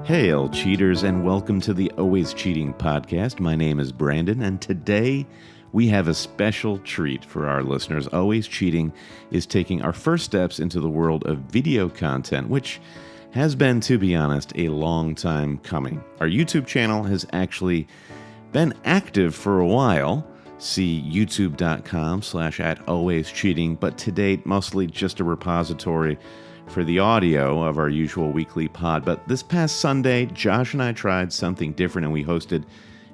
Hail, cheaters, and welcome to the Always Cheating podcast. My name is Brandon, and today we have a special treat for our listeners. Always Cheating is taking our first steps into the world of video content, which has been, to be honest, a long time coming. Our YouTube channel has actually been active for a while. See youtube.com/@alwayscheating, but to date, mostly just a repository for the audio of our usual weekly pod. But this past Sunday, Josh and I tried something different, and we hosted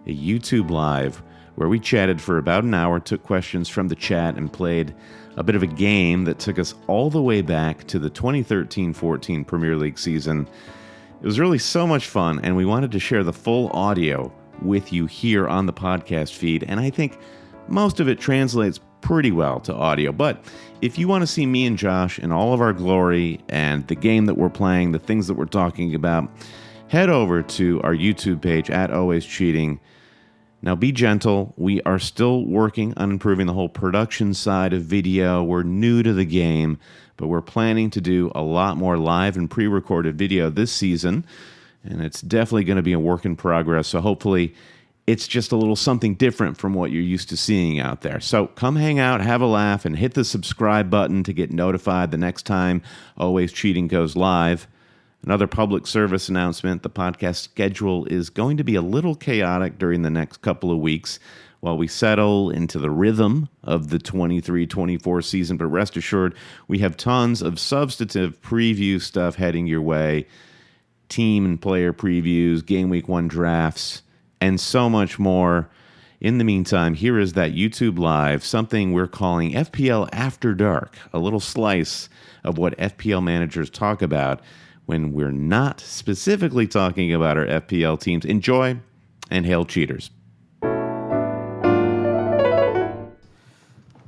a YouTube Live where we chatted for about an hour, took questions from the chat, and played a bit of a game that took us all the way back to the 2013-14 Premier League season. It was really so much fun, and we wanted to share the full audio with you here on the podcast feed, and I think most of it translates pretty well to audio. But if you want to see me and Josh in all of our glory and the game that we're playing, the things that we're talking about, head over to our YouTube page @alwayscheating. Now be gentle. We are still working on improving the whole production side of video. We're new to the game, but we're planning to do a lot more live and pre-recorded video this season, and it's definitely going to be a work in progress. So hopefully it's just a little something different from what you're used to seeing out there. So come hang out, have a laugh, and hit the subscribe button to get notified the next time Always Cheating goes live. Another public service announcement: the podcast schedule is going to be a little chaotic during the next couple of weeks while we settle into the rhythm of the 23-24 season. But rest assured, we have tons of substantive preview stuff heading your way. Team and player previews, Game Week 1 drafts, and so much more. In the meantime, here is that YouTube Live, something we're calling FPL After Dark, a little slice of what FPL managers talk about when we're not specifically talking about our FPL teams. Enjoy, and hail cheaters.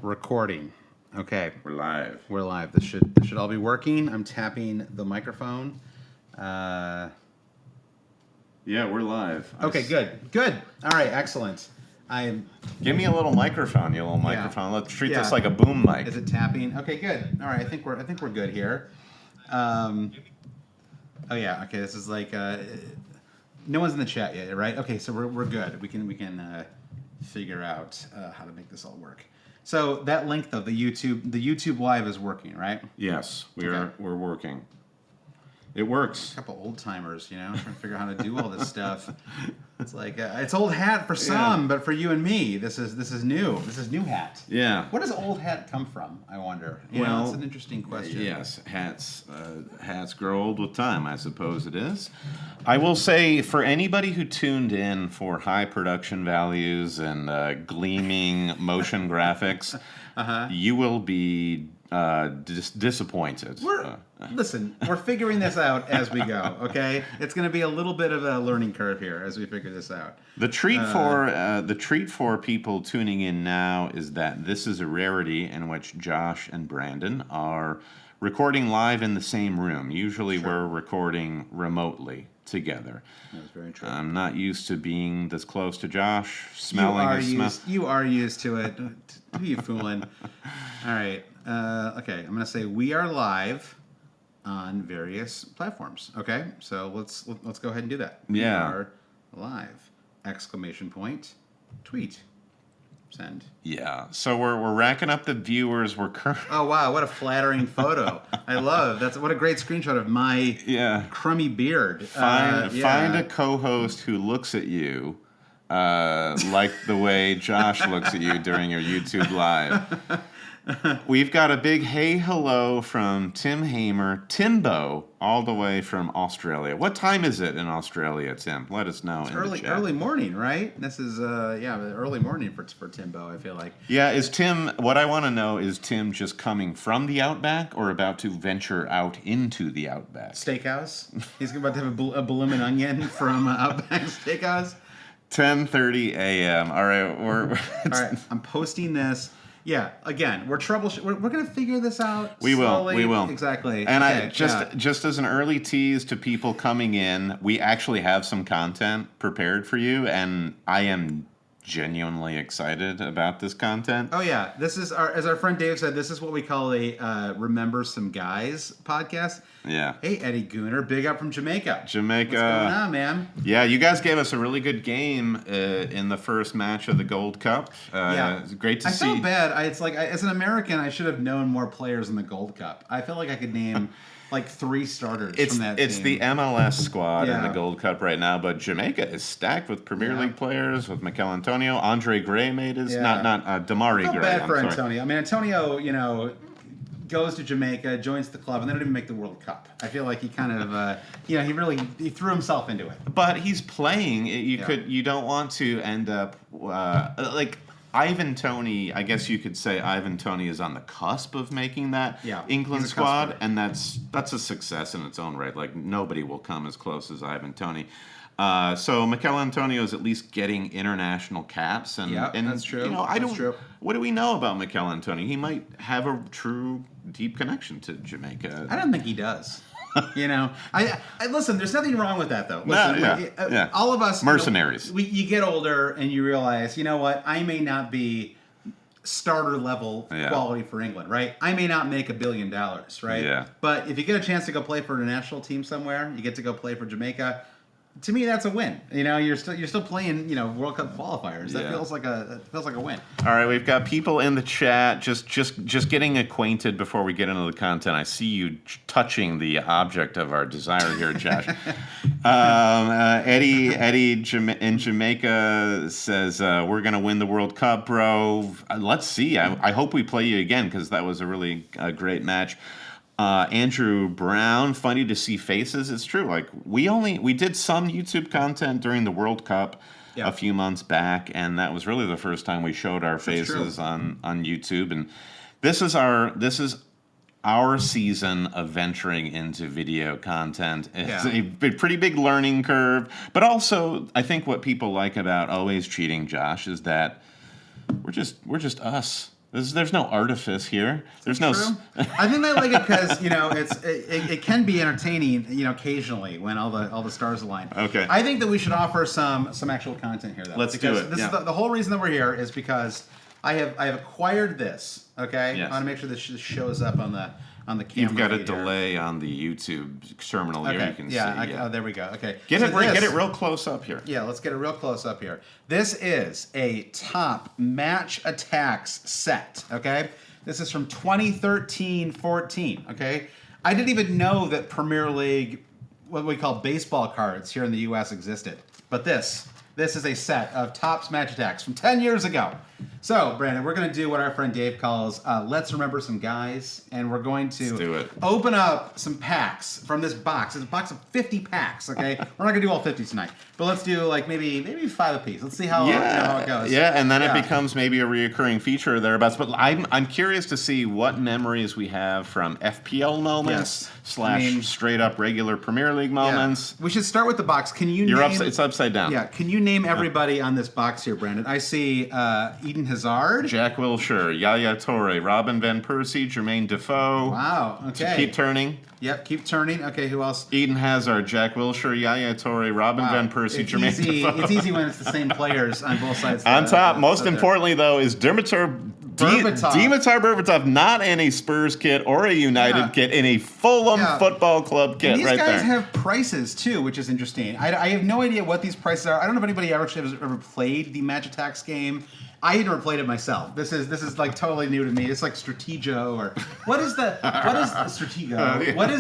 Recording. Okay. We're live. We're live. This should all be working. I'm tapping the microphone. Yeah, we're live. Okay, good. All right, excellent. Give me a little microphone, you little microphone. Yeah. Let's treat this like a boom mic. Is it tapping? Okay, good. All right, I think we're good here. Oh yeah. Okay, this is like no one's in the chat yet, right? Okay, so we're good. We can figure out how to make this all work. So that link though, the YouTube Live is working, right? Yes, we're working. It works. A couple old timers, trying to figure out how to do all this stuff. It's like it's old hat for some, but for you and me, this is new. This is new hat. Yeah. Where does old hat come from? I wonder. Well, it's an interesting question. Yes, hats grow old with time, I suppose it is. I will say, for anybody who tuned in for high production values and gleaming motion graphics, you will be disappointed. Listen, we're figuring this out as we go, okay? It's going to be a little bit of a learning curve here as we figure this out. The treat for people tuning in now is that this is a rarity in which Josh and Brandon are recording live in the same room. Usually we're recording remotely together. That's very true. I'm not used to being this close to Josh, smelling his smell. You are used to it. Who are you fooling? All right. Okay, I'm going to say we are live on various platforms. Okay, so let's go ahead and do that. Yeah. We are live! ! Tweet. Send. Yeah. So we're racking up the viewers. Oh wow! What a flattering photo. I love that's what a great screenshot of my crummy beard. Find a co-host who looks at you like the way Josh looks at you during your YouTube Live. We've got a big hey hello from Tim Hamer, Timbo, all the way from Australia. What time is it in Australia, Tim? Let us know. It's early morning, right? This is early morning for Timbo, I feel like. Yeah, what I want to know is Tim just coming from the Outback or about to venture out into the Outback? Steakhouse. He's about to have a bloomin' onion from Outback Steakhouse. 10:30 a.m. All right, all right. I'm posting this. Yeah, again, we're going to figure this out. We slowly. will. Exactly. And okay, just as an early tease to people coming in, we actually have some content prepared for you, and I am genuinely excited about this content. Oh yeah, this is as our friend Dave said, this is what we call a Remember Some Guys podcast. Yeah. Hey, Eddie Gooner, big up from Jamaica. Jamaica. What's going on, man? Yeah, you guys gave us a really good game in the first match of the Gold Cup. It's great to see. I felt bad. It's like, as an American, I should have known more players in the Gold Cup. I feel like I could name like 3 starters from that team. It's the MLS squad in the Gold Cup right now, but Jamaica is stacked with Premier League players, with Mikel Antonio. Andre Gray made his, not Damari Gray. I feel bad for Antonio. I mean, Antonio, goes to Jamaica, joins the club, and they don't even make the World Cup. I feel like he kind of, he threw himself into it. But he's playing. You don't want to end up like Ivan Toney. I guess you could say Ivan Toney is on the cusp of making that England squad, and that's a success in its own right. Like nobody will come as close as Ivan Toney. So Mikel Antonio is at least getting international caps, and that's true. True. What do we know about Mikel Antonio? He might have a true deep connection to Jamaica. I don't think he does. I listen. There's nothing wrong with that, though. Listen, all of us mercenaries. You get older and you realize, you know what? I may not be starter level quality for England, right? I may not make $1 billion, right? Yeah. But if you get a chance to go play for a national team somewhere, you get to go play for Jamaica. To me, that's a win. You're still playing, World Cup qualifiers. That feels like a win. All right, we've got people in the chat just getting acquainted before we get into the content. I see you touching the object of our desire here, Josh. Eddie in Jamaica says we're gonna win the World Cup, bro. Let's see. I hope we play you again because that was a really great match. Andrew Brown, funny to see faces. It's true. Like we did some YouTube content during the World Cup a few months back, and that was really the first time we showed our faces on YouTube. And this is our season of venturing into video content. It's a pretty big learning curve, but also I think what people like about Always Cheating, Josh, is that we're just us. There's no artifice here. There's no. I think I like it because it can be entertaining occasionally when all the stars align. Okay. I think that we should offer some actual content here though. Let's do it. This is the whole reason that we're here is because I have acquired this. Okay. Yes. I want to make sure this shows up on the camera. You've got a delay on the YouTube terminal here. You can see. Oh, there we go. Okay. Get it real close up here. Yeah, let's get it real close up here. This is a top match attacks set. Okay. This is from 2013-14. Okay. I didn't even know that Premier League, what we call baseball cards here in the U.S. existed. But this is a set of Topps match attacks from 10 years ago. So, Brandon, we're going to do what our friend Dave calls Let's Remember Some Guys, and we're going to open up some packs from this box. It's a box of 50 packs, okay? We're not going to do all 50 tonight, but let's do like maybe 5 apiece. Let's see how it goes. Yeah, and then it becomes maybe a reoccurring feature thereabouts. But I'm curious to see what memories we have from FPL moments / straight up regular Premier League moments. We should start with the box. Can you it's upside down. Yeah, can you name everybody on this box here, Brandon? I see Eden Hazard, Jack Wilshere, Yaya Toure, Robin Van Persie, Jermaine Defoe. Wow. Okay. Keep turning. Yep. Keep turning. Okay. Who else? Eden Hazard, Jack Wilshere, Yaya Toure, Robin Van Persie, Jermaine Defoe. It's easy when it's the same players on both sides. On top, most importantly though, is Dimitar Berbatov, not in a Spurs kit or a United kit, in a Fulham Football Club kit. And these guys have prices too, which is interesting. I have no idea what these prices are. I don't know if anybody actually has ever played the Match Attacks game. I never played it myself. This is like totally new to me. It's like Stratego or what is Stratego? What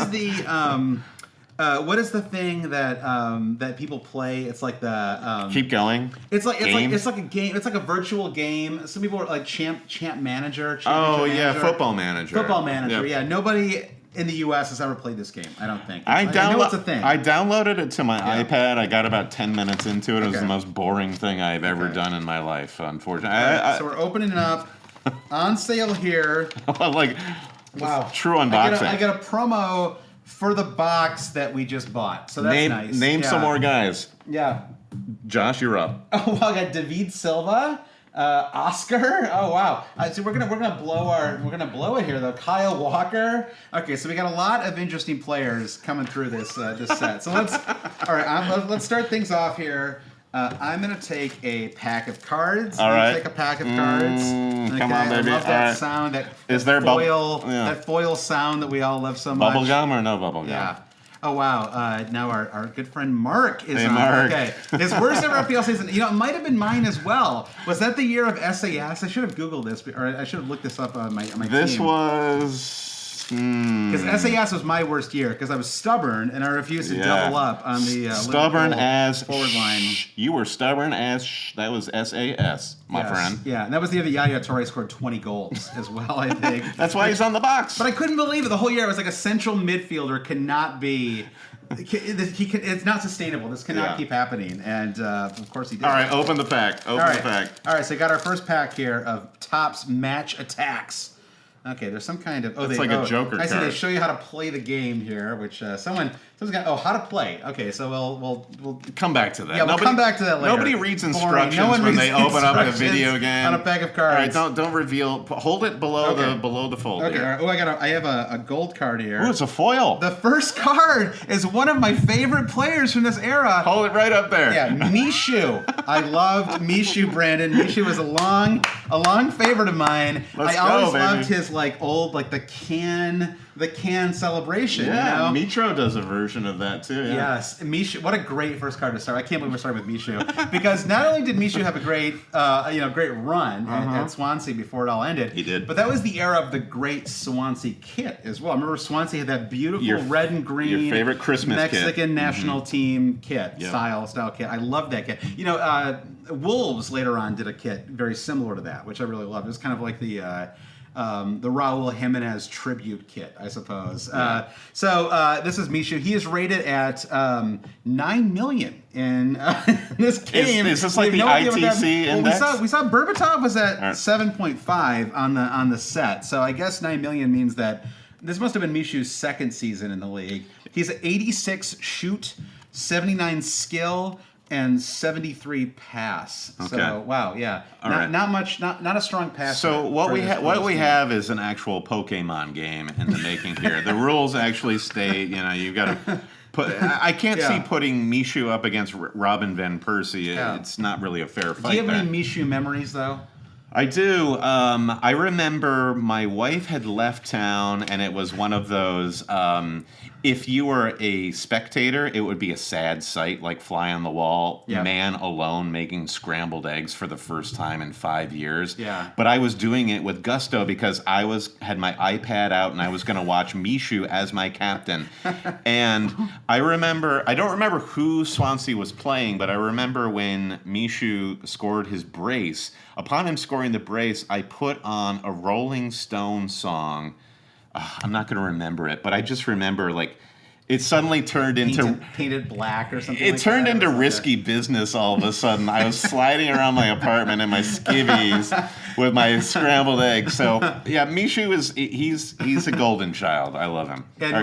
is the thing that people play? It's like the keep going. It's like a game. It's like a virtual game. Some people are like Champ Manager. Football Manager. Football Manager. Yep. Yeah, nobody in the U.S. has ever played this game. I don't think. I know it's a thing. I downloaded it to my iPad. I got about 10 minutes into it. It was the most boring thing I've ever done in my life, unfortunately. So we're opening it up. On sale here. Wow. True unboxing. I got a promo for the box that we just bought. So that's nice. Name some more guys. Yeah. Josh, you're up. Oh, well, I got David Silva. Oscar. Oh wow! So we're gonna blow it here though. Kyle Walker. Okay, so we got a lot of interesting players coming through this set. So let's start things off here. I'm going to take a pack of cards. All right. Take a pack of cards. Okay, Come on, baby. I love that right. sound, that foil, that foil sound that we all love so much. Bubble gum or no bubble gum? Yeah. Oh, wow. Now our good friend Mark is on. Mark. Okay. His worst ever FPL season, it might have been mine as well. Was that the year of SAS? I should have Googled this, or I should have looked this up on my This team. was... Because SAS was my worst year because I was stubborn and I refused to double up on the stubborn as forward line. You were stubborn as that was SAS, my friend. Yeah, and that was the year that Yaya Toure scored 20 goals as well, I think. That's why he's on the box. But I couldn't believe it. The whole year I was like, a central midfielder cannot be... it's not sustainable. This cannot keep happening. And, of course, he did. All right, open the pack. Open the pack. All right, so we got our first pack here of Topps Match Attacks. Okay, there's some kind of... It's like a Joker I see card. they show you how to play the game here, which someone's got... Oh, how to play. Okay, so we'll come back to that. Yeah, we'll come back to that later. Nobody reads Boring. instructions No one when reads they open up a video instructions game. on a pack of cards. All right, don't reveal. Hold it below the fold. Okay, here. all right. Oh, I have a gold card here. Ooh, it's a foil. The first card is one of my favorite players from this era. Hold it right up there. Yeah, Mishu. I loved Mishu, Brandon. Mishu was a long favorite of mine. Let's I always go, baby. loved his old the can celebration. Yeah, you know? Mitro does a version of that too. Yeah. Yes, Mishu. What a great first card to start. I can't believe we're starting with Mishu because not only did Mishu have a great run at Swansea before it all ended, He did. but that was the era of the great Swansea kit as well. I remember Swansea had that beautiful red and green, your favorite Christmas Mexican kit. national team kit Yep. style kit. I love that kit. Wolves later on did a kit very similar to that, which I really loved. It was kind of like the Raul Jimenez tribute kit, I suppose. Yeah. So this is Mishu. He is rated at 9 million in this game. Is this like the ITC index? Well, we saw Berbatov was at 7.5 on the set. So I guess 9 million means that this must have been Mishu's second season in the league. He's at 86 shoot, 79 skill, and 73 pass. Okay. So wow, yeah, not much, not a strong pass. So what we have is an actual Pokemon game in the making here. The rules actually state, you've got to put. I can't see putting Mishu up against Robin van Persie. Yeah. It's not really a fair fight. Do you have there. any Mishu memories though? I do. I remember my wife had left town, and it was one of those. If you were a spectator, it would be a sad sight, like fly on the wall, man alone making scrambled eggs for the first time in 5 years. Yeah. But I was doing it with gusto because I had my iPad out and I was going to watch Mishu as my captain. And I don't remember who Swansea was playing, but I remember when Mishu scored his brace. Upon him scoring the brace, I put on a Rolling Stone song. I'm not going to remember it, but I just remember it suddenly turned into painted black or something. It turned into risky business all of a sudden. I was sliding around my apartment in my skivvies with my scrambled eggs. So yeah, Mishu he's a golden child. I love him. And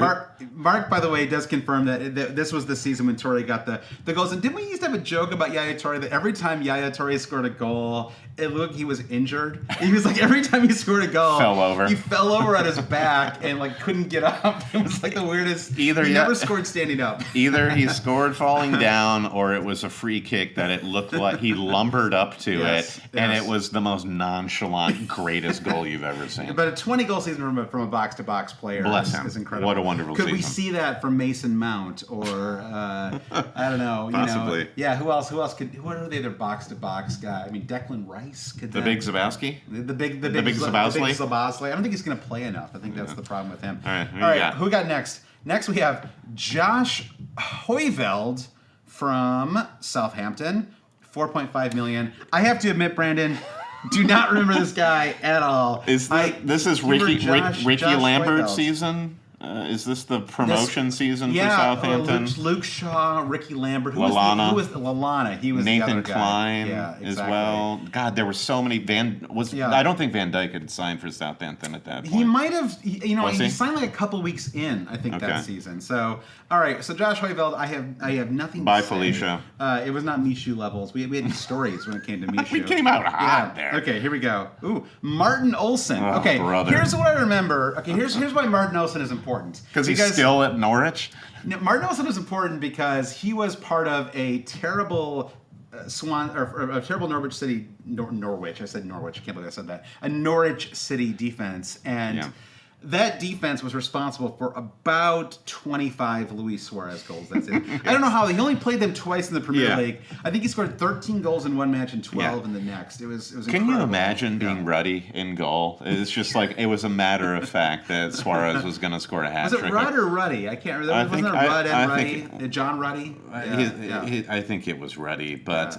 Mark, by the way, does confirm that this was the season when Toure got the goals. And didn't we used to have a joke about Yaya Toure that every time Yaya Toure scored a goal, it looked like he was injured. He was like every time he scored a goal, he fell over on his back and couldn't get up. It was like the weirdest. He never scored standing up. Either he scored falling down, or it was a free kick that it looked like he lumbered up to and it was the most nonchalant, greatest goal you've ever seen. But a 20-goal season from a box-to-box player is incredible. What a wonderful season. Could we see that from Mason Mount or I don't know, possibly? Who else could? Who are the other box-to-box guy? I mean, Declan Rice could. The big Zabowski. The big Zabowski. Zabowski. I don't think he's going to play enough. I think that's the problem with him. All right, who got next? Next we have Josh Hoyveld from Southampton, 4.5 million. I have to admit, Brandon, do not remember this guy at all. This is Ricky Lambert's Hoyveld. season? Is this the promotion season for Southampton? Luke Shaw, Ricky Lambert. Lallana. Who was Lallana? He was Nathan the other guy. Klein exactly. as well. God, there were so many. I don't think Van Dijk had signed for Southampton at that point. He might have. He signed a couple weeks in, I think, that season. So, all right. So Josh Hoyveld, I have nothing. Bye, to say. Felicia. It was not Mishu levels. We had stories when it came to Mishu. We came out hot there. Okay, here we go. Ooh, Martin Olsen. Oh, okay, brother. Here's what I remember. Okay, here's why Martin Olsen is important. Because he's still at Norwich? Martin Olsen was important because he was part of a terrible a terrible Norwich City, Norwich. I said Norwich. I can't believe I said that. A Norwich City defense, and that defense was responsible for about 25 Luis Suarez goals. That's it. I don't know how he only played them twice in the Premier League. I think he scored 13 goals in one match and 12 in the next. It was. Can incredible. you imagine being Ruddy in goal? It's just like it was a matter of fact that Suarez was going to score a hat trick. Was it Rudd or Ruddy? I can't remember. Wasn't it Rudd and Ruddy? John Ruddy? I think it was Ruddy, but.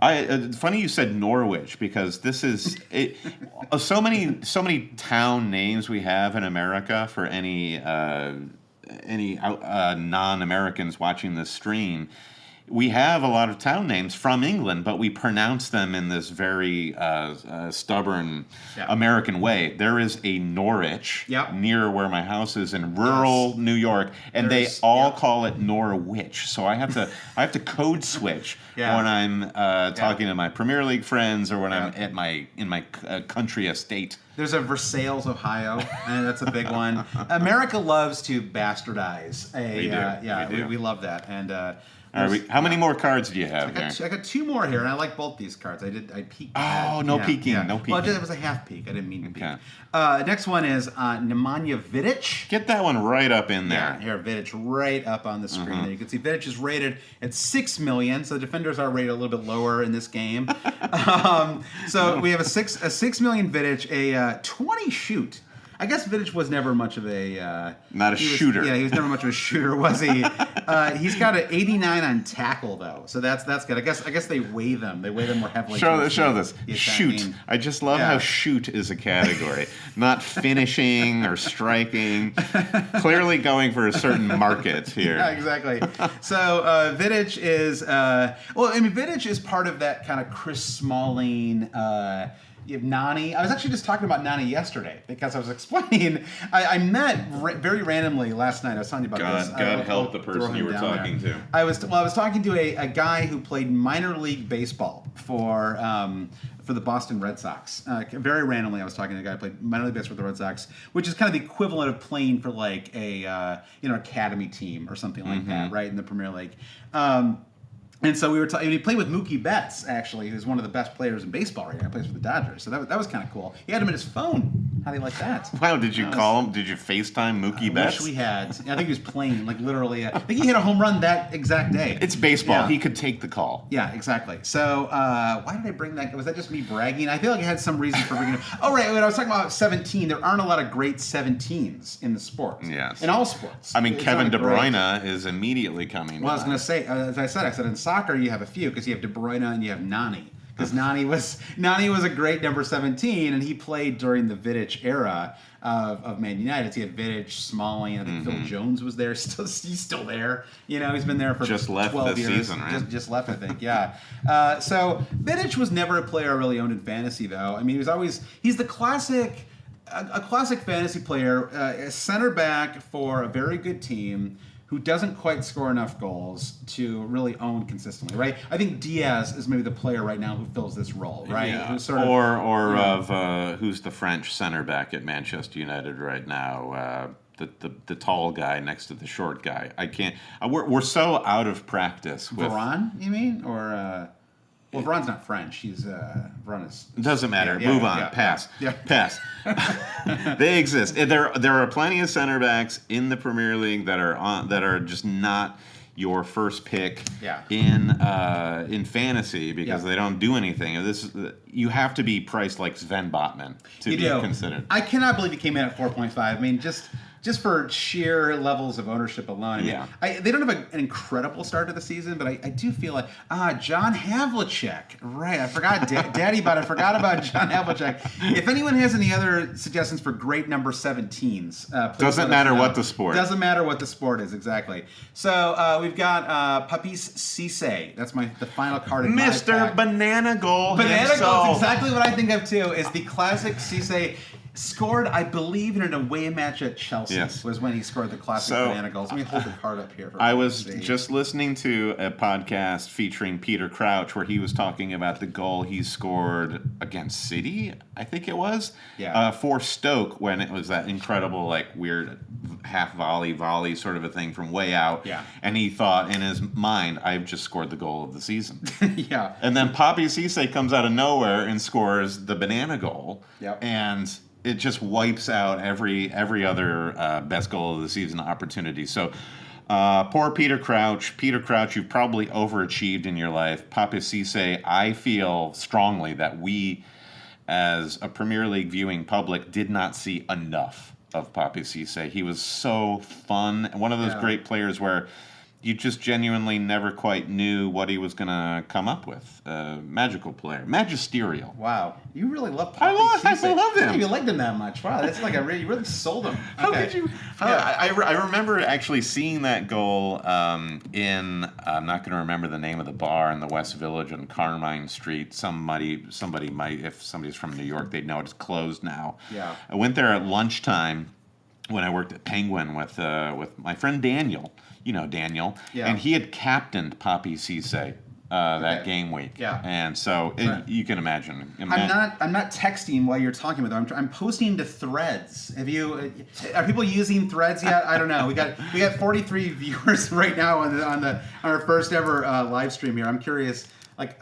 Funny you said Norwich because this is so many town names we have in America for any non-Americans watching this stream. We have a lot of town names from England, but we pronounce them in this very stubborn American way. There is a Norwich near where my house is in rural New York, and they all call it Norwich. So I have to code switch when I'm talking to my Premier League friends or when I'm in my country estate. There's a Versailles, Ohio, and that's a big one. America loves to bastardize. We love that, and. How many more cards do you have there? I got 2 more here, and I like both these cards. I peeked. No peeking. No peeking. Well, it was a half peek. I didn't mean to peek. Next one is Nemanja Vidic. Get that one right up in there. Yeah, here, Vidic right up on the screen. There you can see Vidic is rated at $6 million, so the defenders are rated a little bit lower in this game. So we have a $6 million Vidic, a 20 shoot. I guess Vidic was never much of a... Not a shooter. He was never much of a shooter, was he? He's got an 89 on tackle, though. So that's good. I guess they weigh them. They weigh them more heavily. Show this. Shoot. I just love how shoot is a category. Not finishing or striking. Clearly going for a certain market here. Yeah, exactly. So Vidic is... Vidic is part of that kind of Chris Smalling... You have Nani. I was actually just talking about Nani yesterday because I was explaining. I met very randomly last night. I was telling you about this. God help the person you were talking to. I was talking to a guy who played minor league baseball for the Boston Red Sox. Very randomly, I was talking to a guy who played minor league baseball for the Red Sox, which is kind of the equivalent of playing for like a academy team or something like that, right, in the Premier League. And so we were talking. He played with Mookie Betts, actually, who's one of the best players in baseball right now. He plays for the Dodgers, so that was kind of cool. He had him in his phone. How do you like that? Wow! Did you call him? Did you FaceTime Mookie Betts? I wish we had. I think he was playing, like literally. I think he hit a home run that exact day. It's baseball. Yeah. He could take the call. Yeah, exactly. So why did I bring that? Was that just me bragging? I feel like I had some reason for bringing it. Oh, right. When I was talking about 17, there aren't a lot of great 17s in the sport. Yes. In all sports. I mean, Kevin De Bruyne is immediately coming. Well, I was going to say, as I said in soccer you have a few because you have De Bruyne and you have Nani. Because Nani was a great number 17, and he played during the Vidic era of Man United. So he had Vidic, Smalling. I think Phil Jones was there. He's still there. He's been there for just left 12 this years. Season, right? Just left, I think. Yeah. So Vidic was never a player I really owned in fantasy, though. I mean, he's the classic. A classic fantasy player, a center back for a very good team who doesn't quite score enough goals to really own consistently, right? I think Diaz is maybe the player right now who fills this role, right? Yeah. Who's sort of, who's the French center back at Manchester United right now? The tall guy next to the short guy. I can't. We're so out of practice with Varane. You mean or? Well, Varane's not French. Varane is. It doesn't matter. Move on. Pass. Yeah. Pass. They exist. There are plenty of center backs in the Premier League that are just not your first pick in fantasy because they don't do anything. You have to be priced like Sven Botman to be considered. I cannot believe he came in at 4.5. I mean, just for sheer levels of ownership alone. I mean, they don't have an incredible start to the season, but I do feel like, John Havlicek. Right, I forgot, Daddy, but I forgot about John Havlicek. If anyone has any other suggestions for great number 17s, please Doesn't matter what the sport. Doesn't matter what the sport is, exactly. So we've got Papis Cisse. That's the final card in Mr. Banana Goal Banana himself. Goal is exactly what I think of, too, is the classic Cisse. Scored, I believe, in an away match at Chelsea. Yes. Was when he scored the classic banana goals. Let me hold the card up here. I was just listening to a podcast featuring Peter Crouch where he was talking about the goal he scored against City, I think it was, for Stoke when it was that incredible, like, weird half volley sort of a thing from way out. Yeah. And he thought in his mind, I've just scored the goal of the season. Yeah. And then Papi Cisse comes out of nowhere and scores the banana goal. Yep. And it just wipes out every other best goal of the season opportunity. So poor Peter Crouch. Peter Crouch, you've probably overachieved in your life. Papi Cisse, I feel strongly that we, as a Premier League viewing public, did not see enough of Papi Cisse. He was so fun. One of those great players where you just genuinely never quite knew what he was going to come up with. Magical player. Magisterial. Wow. You really love Papi Cisse. I love him. You liked him that much. Wow, that's like you really sold him. How could you? I remember actually seeing that goal in, I'm not going to remember the name of the bar in the West Village on Carmine Street. Somebody might, if somebody's from New York, they'd know it's closed now. Yeah. I went there at lunchtime when I worked at Penguin with my friend Daniel. You know Daniel, and he had captained Papi Cisse that game week. Yeah, and so you can imagine. I'm not texting while you're talking with them. I'm posting to Threads. Are people using Threads yet? I don't know. We got 43 viewers right now on our first ever live stream here. I'm curious. Like,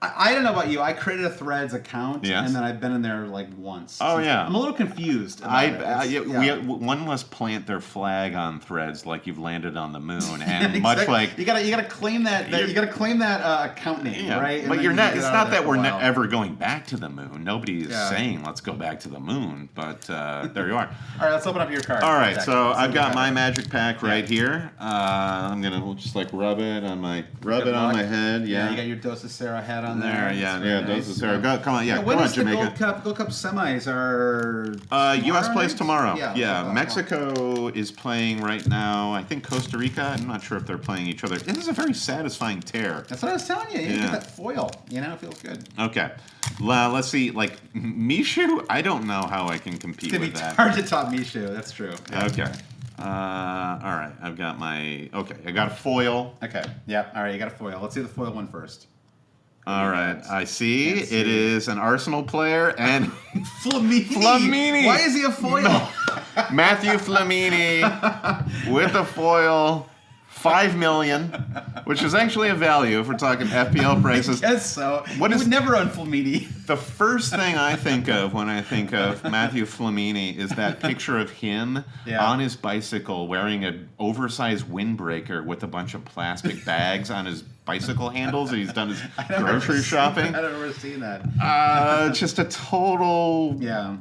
I don't know about you. I created a Threads account, and then I've been in there like once. Oh, yeah. I'm a little confused. One must plant their flag on Threads like you've landed on the moon, and much like you gotta claim that you gotta claim that account name, right? And but you're not. It's not that we're ever ever going back to the moon. Nobody is saying let's go back to the moon, but there you are. All right, let's open up your card. All right, so I've got my magic pack right here. I'm gonna just like rub it on my head. Yeah, you got your Dose of Sarah hat on there. Dose of Sarah. Come on, when come on, is Jamaica. the Gold Cup semis are? U.S. plays tomorrow. Yeah. Mexico is playing right now. I think Costa Rica. I'm not sure if they're playing each other. This is a very satisfying tear. That's what I was telling you. You get that foil. It feels good. Okay. Let's see. Like Mishu, I don't know how I can compete with that. It's hard to top Mishu. That's true. Yeah. Okay. All right. I've got I got a foil. Okay. Yep. All right. You got a foil. Let's see the foil one first. All right. I see. It is an Arsenal player and Flamini. Why is he a foil? Matthew Flamini with a foil. 5 million, which is actually a value if we're talking FPL prices. I guess so. Would never own Flamini. The first thing I think of when I think of Matthew Flamini is that picture of him on his bicycle wearing an oversized windbreaker with a bunch of plastic bags on his bicycle handles, and he's done his grocery shopping. I don't remember seeing that. Just a total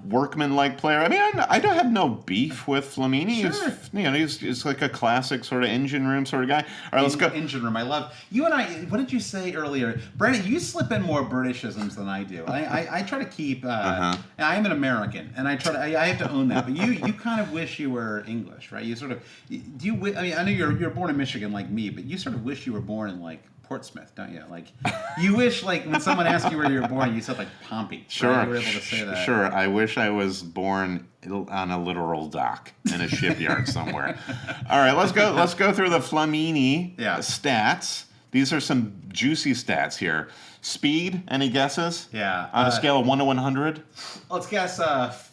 workman-like player. I mean, I don't have no beef with Flamini. Sure. He's like a classic sort of engine room sort of guy. All right, let's go. Engine room. I love you and I. What did you say earlier, Brandon? You slip in more Britishisms than I do. I try to keep. I am an American, and I have to own that. But you kind of wish you were English, right? You sort of. Do you? I mean, I know you're born in Michigan like me, but you sort of wish you were born in like Portsmouth, don't you? Like, you wish, like, when someone asked you where you were born, you said, like, Pompey. Sure. Right? You were able to say that. Sure. I wish I was born on a literal dock in a shipyard somewhere. All right, let's go through the Flamini stats. These are some juicy stats here. Speed, any guesses? Yeah. On a scale of 1 to 100? Let's guess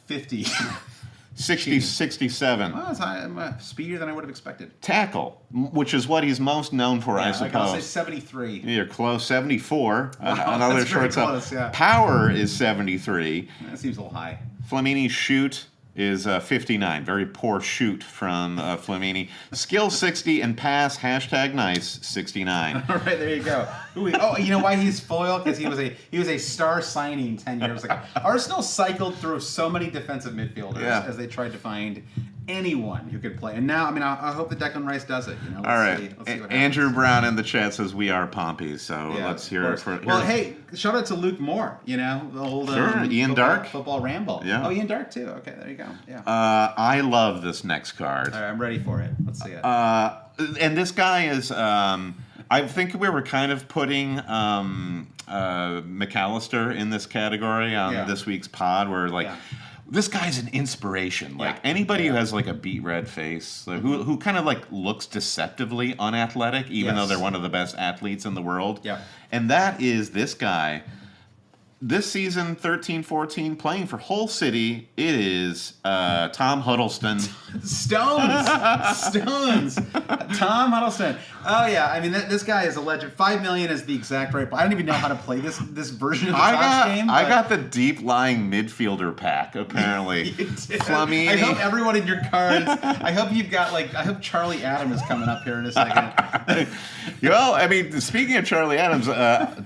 50. 67. Well, that's speedier than I would have expected. Tackle, which is what he's most known for, I suppose. I'll say 73. You're close. 74. Wow, another that's very shortstop. close, yeah. Power is 73. That seems a little high. Flamini's shoot is 59. Very poor shoot from Flamini. Skill 60 and pass #nice 69. All right, there you go. Oh, you know why he's foiled? Because he was a star signing 10 years ago. Arsenal cycled through so many defensive midfielders as they tried to find anyone who could play. And now, I mean, I hope that Declan Rice does it. Let's see what happens. Andrew Brown in the chat says we are Pompey, so let's hear it for. Well, hey, shout out to Luke Moore. The old Ian Dark football ramble. Yeah. Oh, Ian Dark too. Okay, there you go. Yeah. I love this next card. All right, I'm ready for it. Let's see it. And this guy is. I think we were kind of putting McAllister in this category on this week's pod, where this guy's an inspiration. Like anybody who has like a beet red face, like, who kind of like looks deceptively unathletic, even though they're one of the best athletes in the world. Yeah. And that is this guy. This season, 13-14, playing for Hull City, it is Tom Huddleston. Stones! Tom Huddleston. Oh, yeah. I mean, this guy is a legend. $5 million is the exact right. I don't even know how to play this version of the Tots game. I got the deep-lying midfielder pack, apparently. You did. Flamini. I hope everyone in your cards, I hope you've got, I hope Charlie Adam is coming up here in a second. Well, I mean, speaking of Charlie Adams,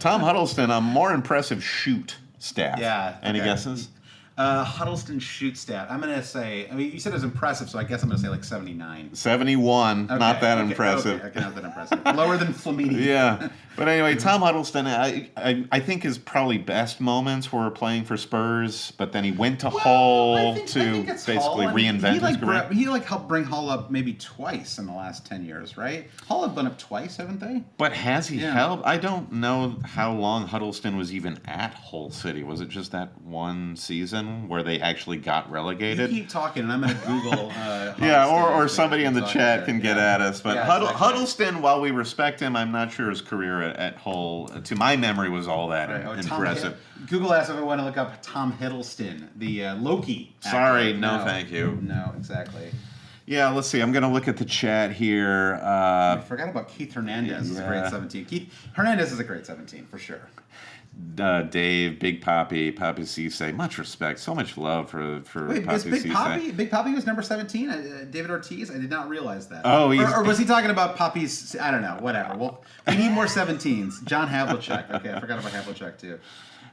Tom Huddleston, a more impressive shoot stat. Yeah. Any guesses? Huddleston shoot stat. I'm going to say, I mean, you said it was impressive, so I guess I'm going to say like 79. 71. Okay, not that impressive. Okay, not that impressive. Lower than Flamini. Yeah. But anyway, Tom Huddleston, I think his probably best moments were playing for Spurs, but then he went to Hull to basically reinvent his career. He helped bring Hull up maybe twice in the last 10 years, right? Hull have been up twice, haven't they? But has he helped? I don't know how long Huddleston was even at Hull City. Was it just that one season where they actually got relegated? You keep talking, and I'm going to Google. Or somebody in the chat can get at us. But Huddleston, while we respect him, I'm not sure his career at Hull, to my memory, was all that impressive. Google asked if I want to look up Tom Hiddleston, the Loki actor. Sorry, no, thank you. No, exactly. Yeah, let's see. I'm going to look at the chat here. I forgot about Keith Hernandez. Is a great 17. Keith Hernandez is a great 17 for sure. Dave, Big Poppy Cisse, much respect, so much love for Wait, Poppy Cisse. Big Poppy was number 17? David Ortiz? I did not realize that. Oh, or was he talking about Poppy's? I don't know, whatever. Well, we need more 17s. John Havlicek. Okay, I forgot about Havlicek too.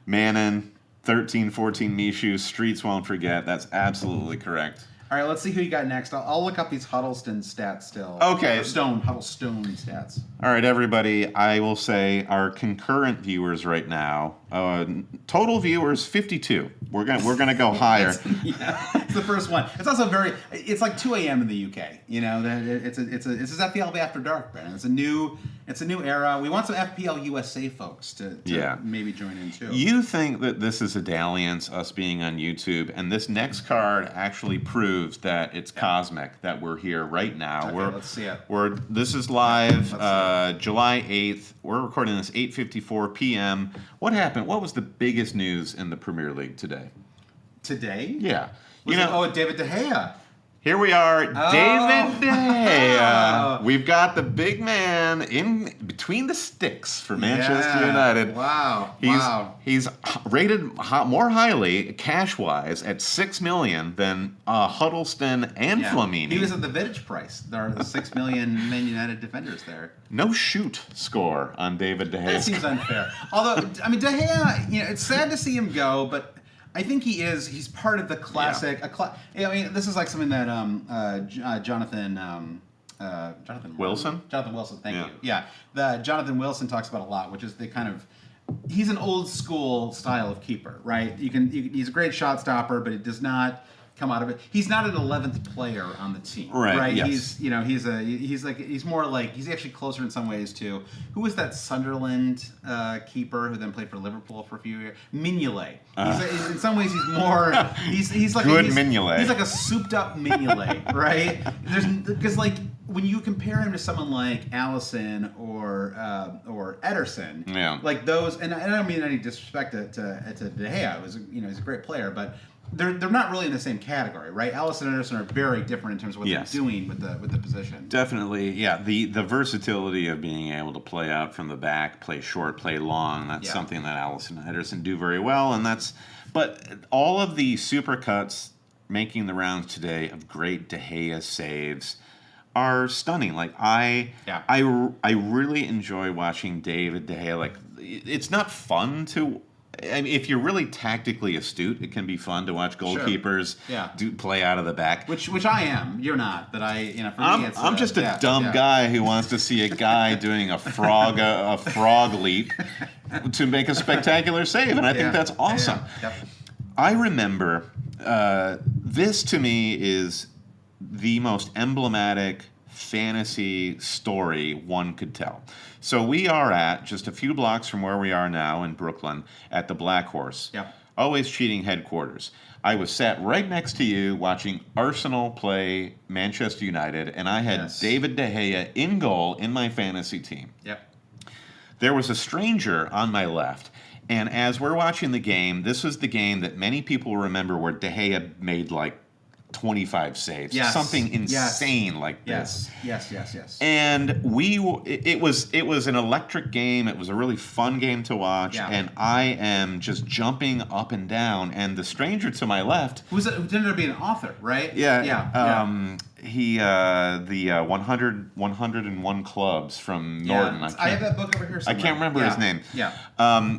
Mannon, 13-14 Mishu, Streets won't forget. That's absolutely correct. All right, let's see who you got next. I'll look up these Huddleston stats still. Okay. Huddlestone stats. All right, everybody. I will say our concurrent viewers right now. Total viewers 52. We're gonna go higher. It's the first one. It's also it's like 2 a.m. in the UK. You know, it's FPL After Dark, Brandon. It's a new era. We want some FPL USA folks to maybe join in too. You think that this is a dalliance, us being on YouTube, and this next card actually proves that it's cosmic, that we're here right now. Okay, let's see it. This is live, July 8th. We're recording this 8:54 p.m. What happened? What was the biggest news in the Premier League today? Today? Yeah. David De Gea. Here we are, David De Gea. We've got the big man in between the sticks for Manchester United. Wow. He's rated more highly, cash-wise, at $6 million than Huddleston and Flamini. He was at the Vidic price. There are the $6 million Man United defenders there. No shoot score on David De Gea. That seems unfair. Although, I mean, De Gea, it's sad to see him go, but I think he's part of the classic. I mean, this is like something that Jonathan Wilson? Jonathan Wilson, thank you. Yeah, Jonathan Wilson talks about a lot, which is the kind of, he's an old school style of keeper, right? He's a great shot stopper, but it does not come out of it. He's not an 11th player on the team, right? Yes. He's more like, he's actually closer in some ways to, who was that Sunderland keeper who then played for Liverpool for a few years? Mignolet. In some ways, he's more. He's like Mignolet. He's like a souped up Mignolet, right? Because like when you compare him to someone like Alisson or Ederson, like those, and I don't mean any disrespect to De Gea. He's a great player, but they're not really in the same category, right? Alisson and Ederson are very different in terms of what they're doing with the position. Definitely, yeah. The versatility of being able to play out from the back, play short, play long, that's something that Alisson and Ederson do very well, but all of the supercuts making the rounds today of great De Gea saves are stunning. Like I really enjoy watching David De Gea. Like, it's not fun to. I mean, if you're really tactically astute, it can be fun to watch goalkeepers play out of the back. Which I am. You're not, but for me, it's. I'm just a dumb guy who wants to see a guy doing a frog leap to make a spectacular save, and I think that's awesome. I remember this to me is the most emblematic fantasy story one could tell. So we are at just a few blocks from where we are now in Brooklyn at the Black Horse. Always Cheating headquarters. I was sat right next to you watching Arsenal play Manchester United, and I had David De Gea in goal in my fantasy team. Yep. There was a stranger on my left, and as we're watching the game, this was the game that many people remember where De Gea made like 25 saves, something insane like this. Yes. And it was an electric game. It was a really fun game to watch, and I am just jumping up and down. And the stranger to my left, who ended up being an author, right? He the 101 Clubs from Norton. I have that book over here somewhere. I can't remember his name.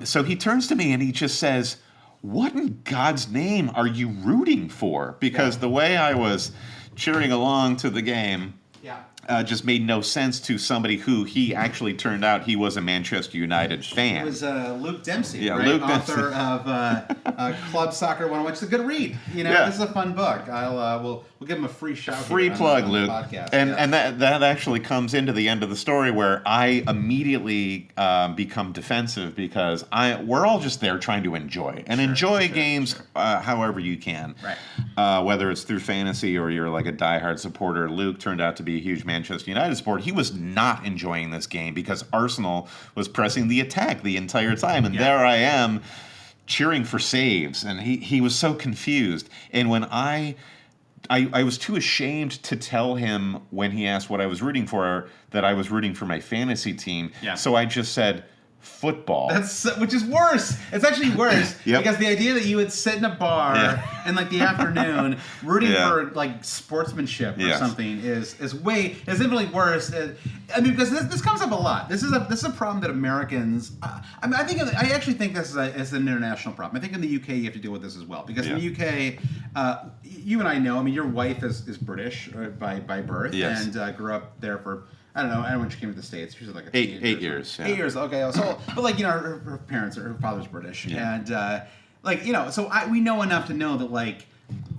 So he turns to me and he just says, "What in God's name are you rooting for?" Because the way I was cheering along to the game just made no sense to somebody who he actually turned out he was a Manchester United fan. It was Luke Dempsey, right? Luke author of Club Soccer 101, which is a good read. This is a fun book. We'll give him a free shout. Free plug, on Luke. Podcast. And that actually comes into the end of the story where I immediately become defensive because we're all just there trying to enjoy games however you can, right? Whether it's through fantasy or you're like a diehard supporter. Luke turned out to be a huge Manchester United supporter. He was not enjoying this game because Arsenal was pressing the attack the entire time, and there I am cheering for saves, and he was so confused. And when I was too ashamed to tell him when he asked what I was rooting for that I was rooting for my fantasy team. So I just said football. Which is worse. It's actually worse because the idea that you would sit in a bar in like the afternoon rooting for like sportsmanship or something is infinitely worse. I mean, because this comes up a lot. This is a problem that Americans. I actually think this is an international problem. I think in the UK you have to deal with this as well because in the UK, you and I know. I mean, your wife is British by birth and grew up there for. I don't know. I don't know when she came to the States. She was like 8 years. 8 years. Okay. So, but like her parents, her father's British, and so we know enough to know that like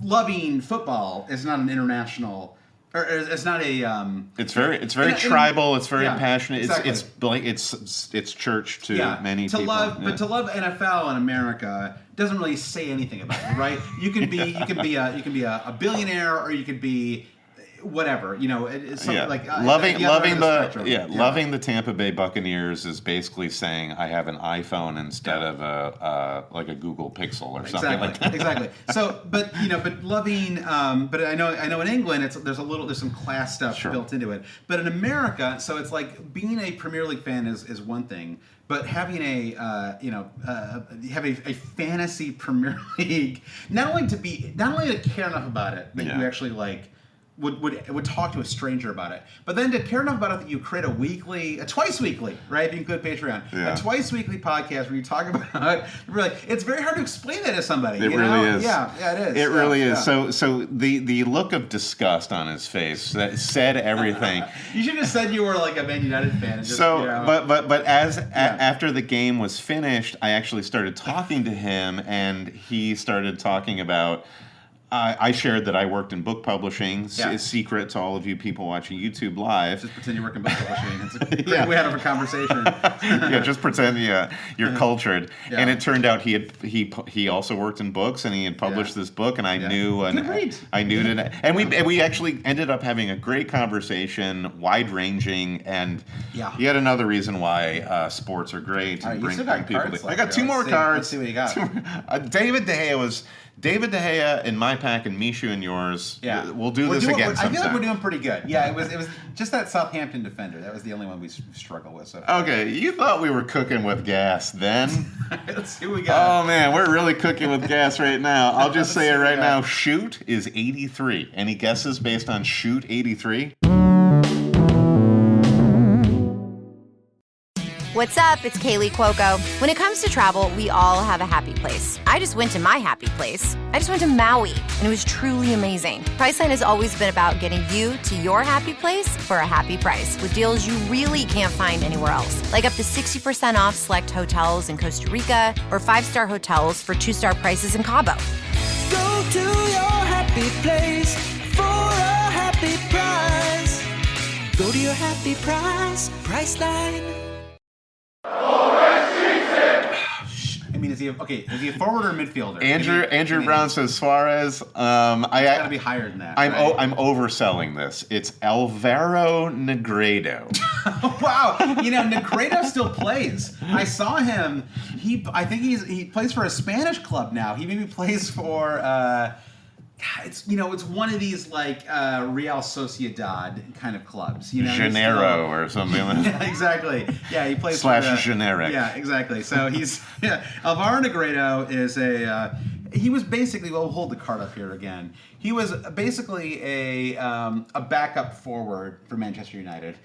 loving football is not an international. Or it's not a. It's very tribal. It's very passionate. Exactly. It's church to many to people. But to love NFL in America doesn't really say anything about it, right? You can be a billionaire or you could be. Whatever, it's something like loving the Tampa Bay Buccaneers is basically saying I have an iPhone instead of a Google Pixel or something like that. Exactly. So, but loving, but I know in England there's some class stuff built into it. But in America, so it's like being a Premier League fan is one thing. But having have a fantasy Premier League, not only to care enough about it that you actually like. Would talk to a stranger about it, but then to care enough about it that you create a twice weekly, right? If you include Patreon, a twice weekly podcast where you talk about it's very hard to explain that to somebody. It really is. Yeah, it is. It really is. So the look of disgust on his face that said everything. You should have said you were like a Man United fan. And just, but after the game was finished, I actually started talking to him, and he started talking about. I shared that I worked in book publishing. It's secret to all of you people watching YouTube Live. Just pretend you work in book publishing. It's a great way out of a conversation. Just pretend you're cultured. Yeah. And it turned out he also worked in books, and he had published this book, and I knew that. And we actually ended up having a great conversation, wide ranging, and yet another reason why sports are great. And bring people. I got two more cards. Let's see what you got. David De Gea in my pack and Mishu in yours. Yeah. We'll do this again sometime. I feel like we're doing pretty good. Yeah, it was just that Southampton defender. That was the only one we struggled with. So. Okay, you thought we were cooking with gas then. Let's see what we got. Oh, man, we're really cooking with gas right now. I'll just say it right now. Shoot is 83. Any guesses based on Shoot 83? What's up? It's Kaylee Cuoco. When it comes to travel, we all have a happy place. I just went to my happy place. I just went to Maui, and it was truly amazing. Priceline has always been about getting you to your happy place for a happy price with deals you really can't find anywhere else. Like up to 60% off select hotels in Costa Rica or 5-star hotels for 2-star prices in Cabo. Go to your happy place for a happy price. Go to your happy price, Priceline. I mean, Is he a forward or a midfielder? Andrew Brown says Suarez. It's got to be higher than that. I'm overselling this. It's Alvaro Negredo. Wow, Negredo still plays. I saw him. I think he plays for a Spanish club now. He maybe plays for. It's one of these like Real Sociedad kind of clubs, Janeiro or something. Yeah, exactly. Yeah, he plays generic. Yeah, exactly. So Alvaro Negredo is he was basically, we'll hold the card up here again. He was basically a backup forward for Manchester United.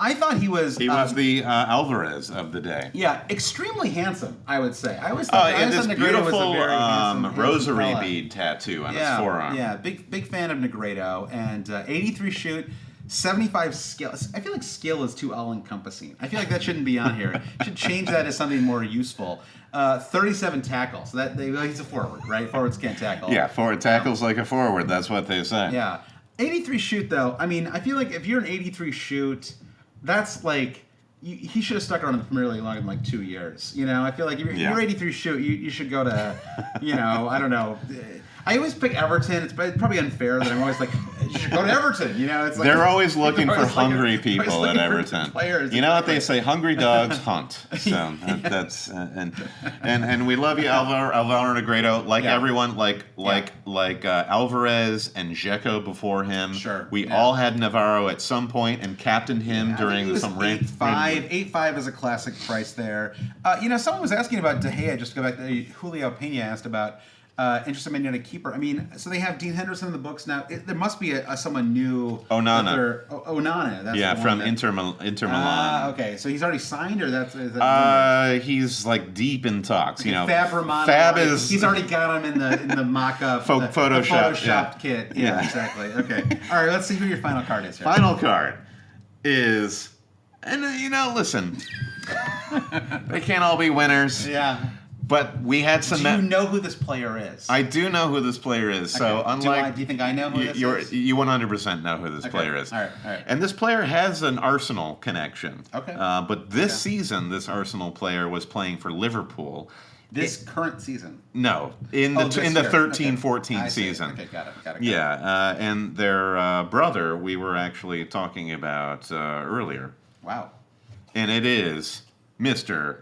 I thought he was... He was the Alvarez of the day. Yeah, extremely handsome, I would say. I always thought this Negredo beautiful was a very handsome rosary fella. bead tattoo on his forearm. Yeah, big fan of Negredo. And 83 shoot, 75 skill. I feel like skill is too all-encompassing. I feel like that shouldn't be on here. Should change that as something more useful. 37 tackles. He's a forward, right? Forwards can't tackle. Yeah, forward tackles like a forward. That's what they say. Yeah. 83 shoot, though. I mean, I feel like if you're an 83 shoot... That's like he should have stuck around in the Premier League longer than like 2 years. I feel like if you're 83 shoot, you should go to, I don't know. I always pick Everton. It's probably unfair that I'm always like, you should go to Everton. It's like, they're always looking for hungry people at Everton. Players. You know what they say? Hungry dogs hunt. So that's and we love you, Alvaro Negredo. Like everyone, like Alvarez and Dzeko before him. Sure. We all had Navarro at some point and captained him during some rain. 8.5 is a classic price there. Someone was asking about De Gea. Just to go back to Julio Pena asked about. Interested in a keeper. I mean, so they have Dean Henderson in the books now. There must be someone new. Onana. Onana. That's from Inter Milan. Okay, so he's already signed, or is that he's like deep in talks. Fab Romano. Fab is. He's already got him in the mock-up, photoshopped kit. Yeah, exactly. Okay. All right. Let's see who your final card is here. Final card is, and listen, they can't all be winners. Yeah. But we had some. Do you know who this player is? I do know who this player is. Okay. So unlike, do you think I know who this is? You 100% know who this player is. All right. And this player has an Arsenal connection. Okay. But this season, this Arsenal player was playing for Liverpool. This current season? No, in the 13-14 season. Okay, got it. Yeah, and their brother we were actually talking about earlier. Wow. And it is Mr.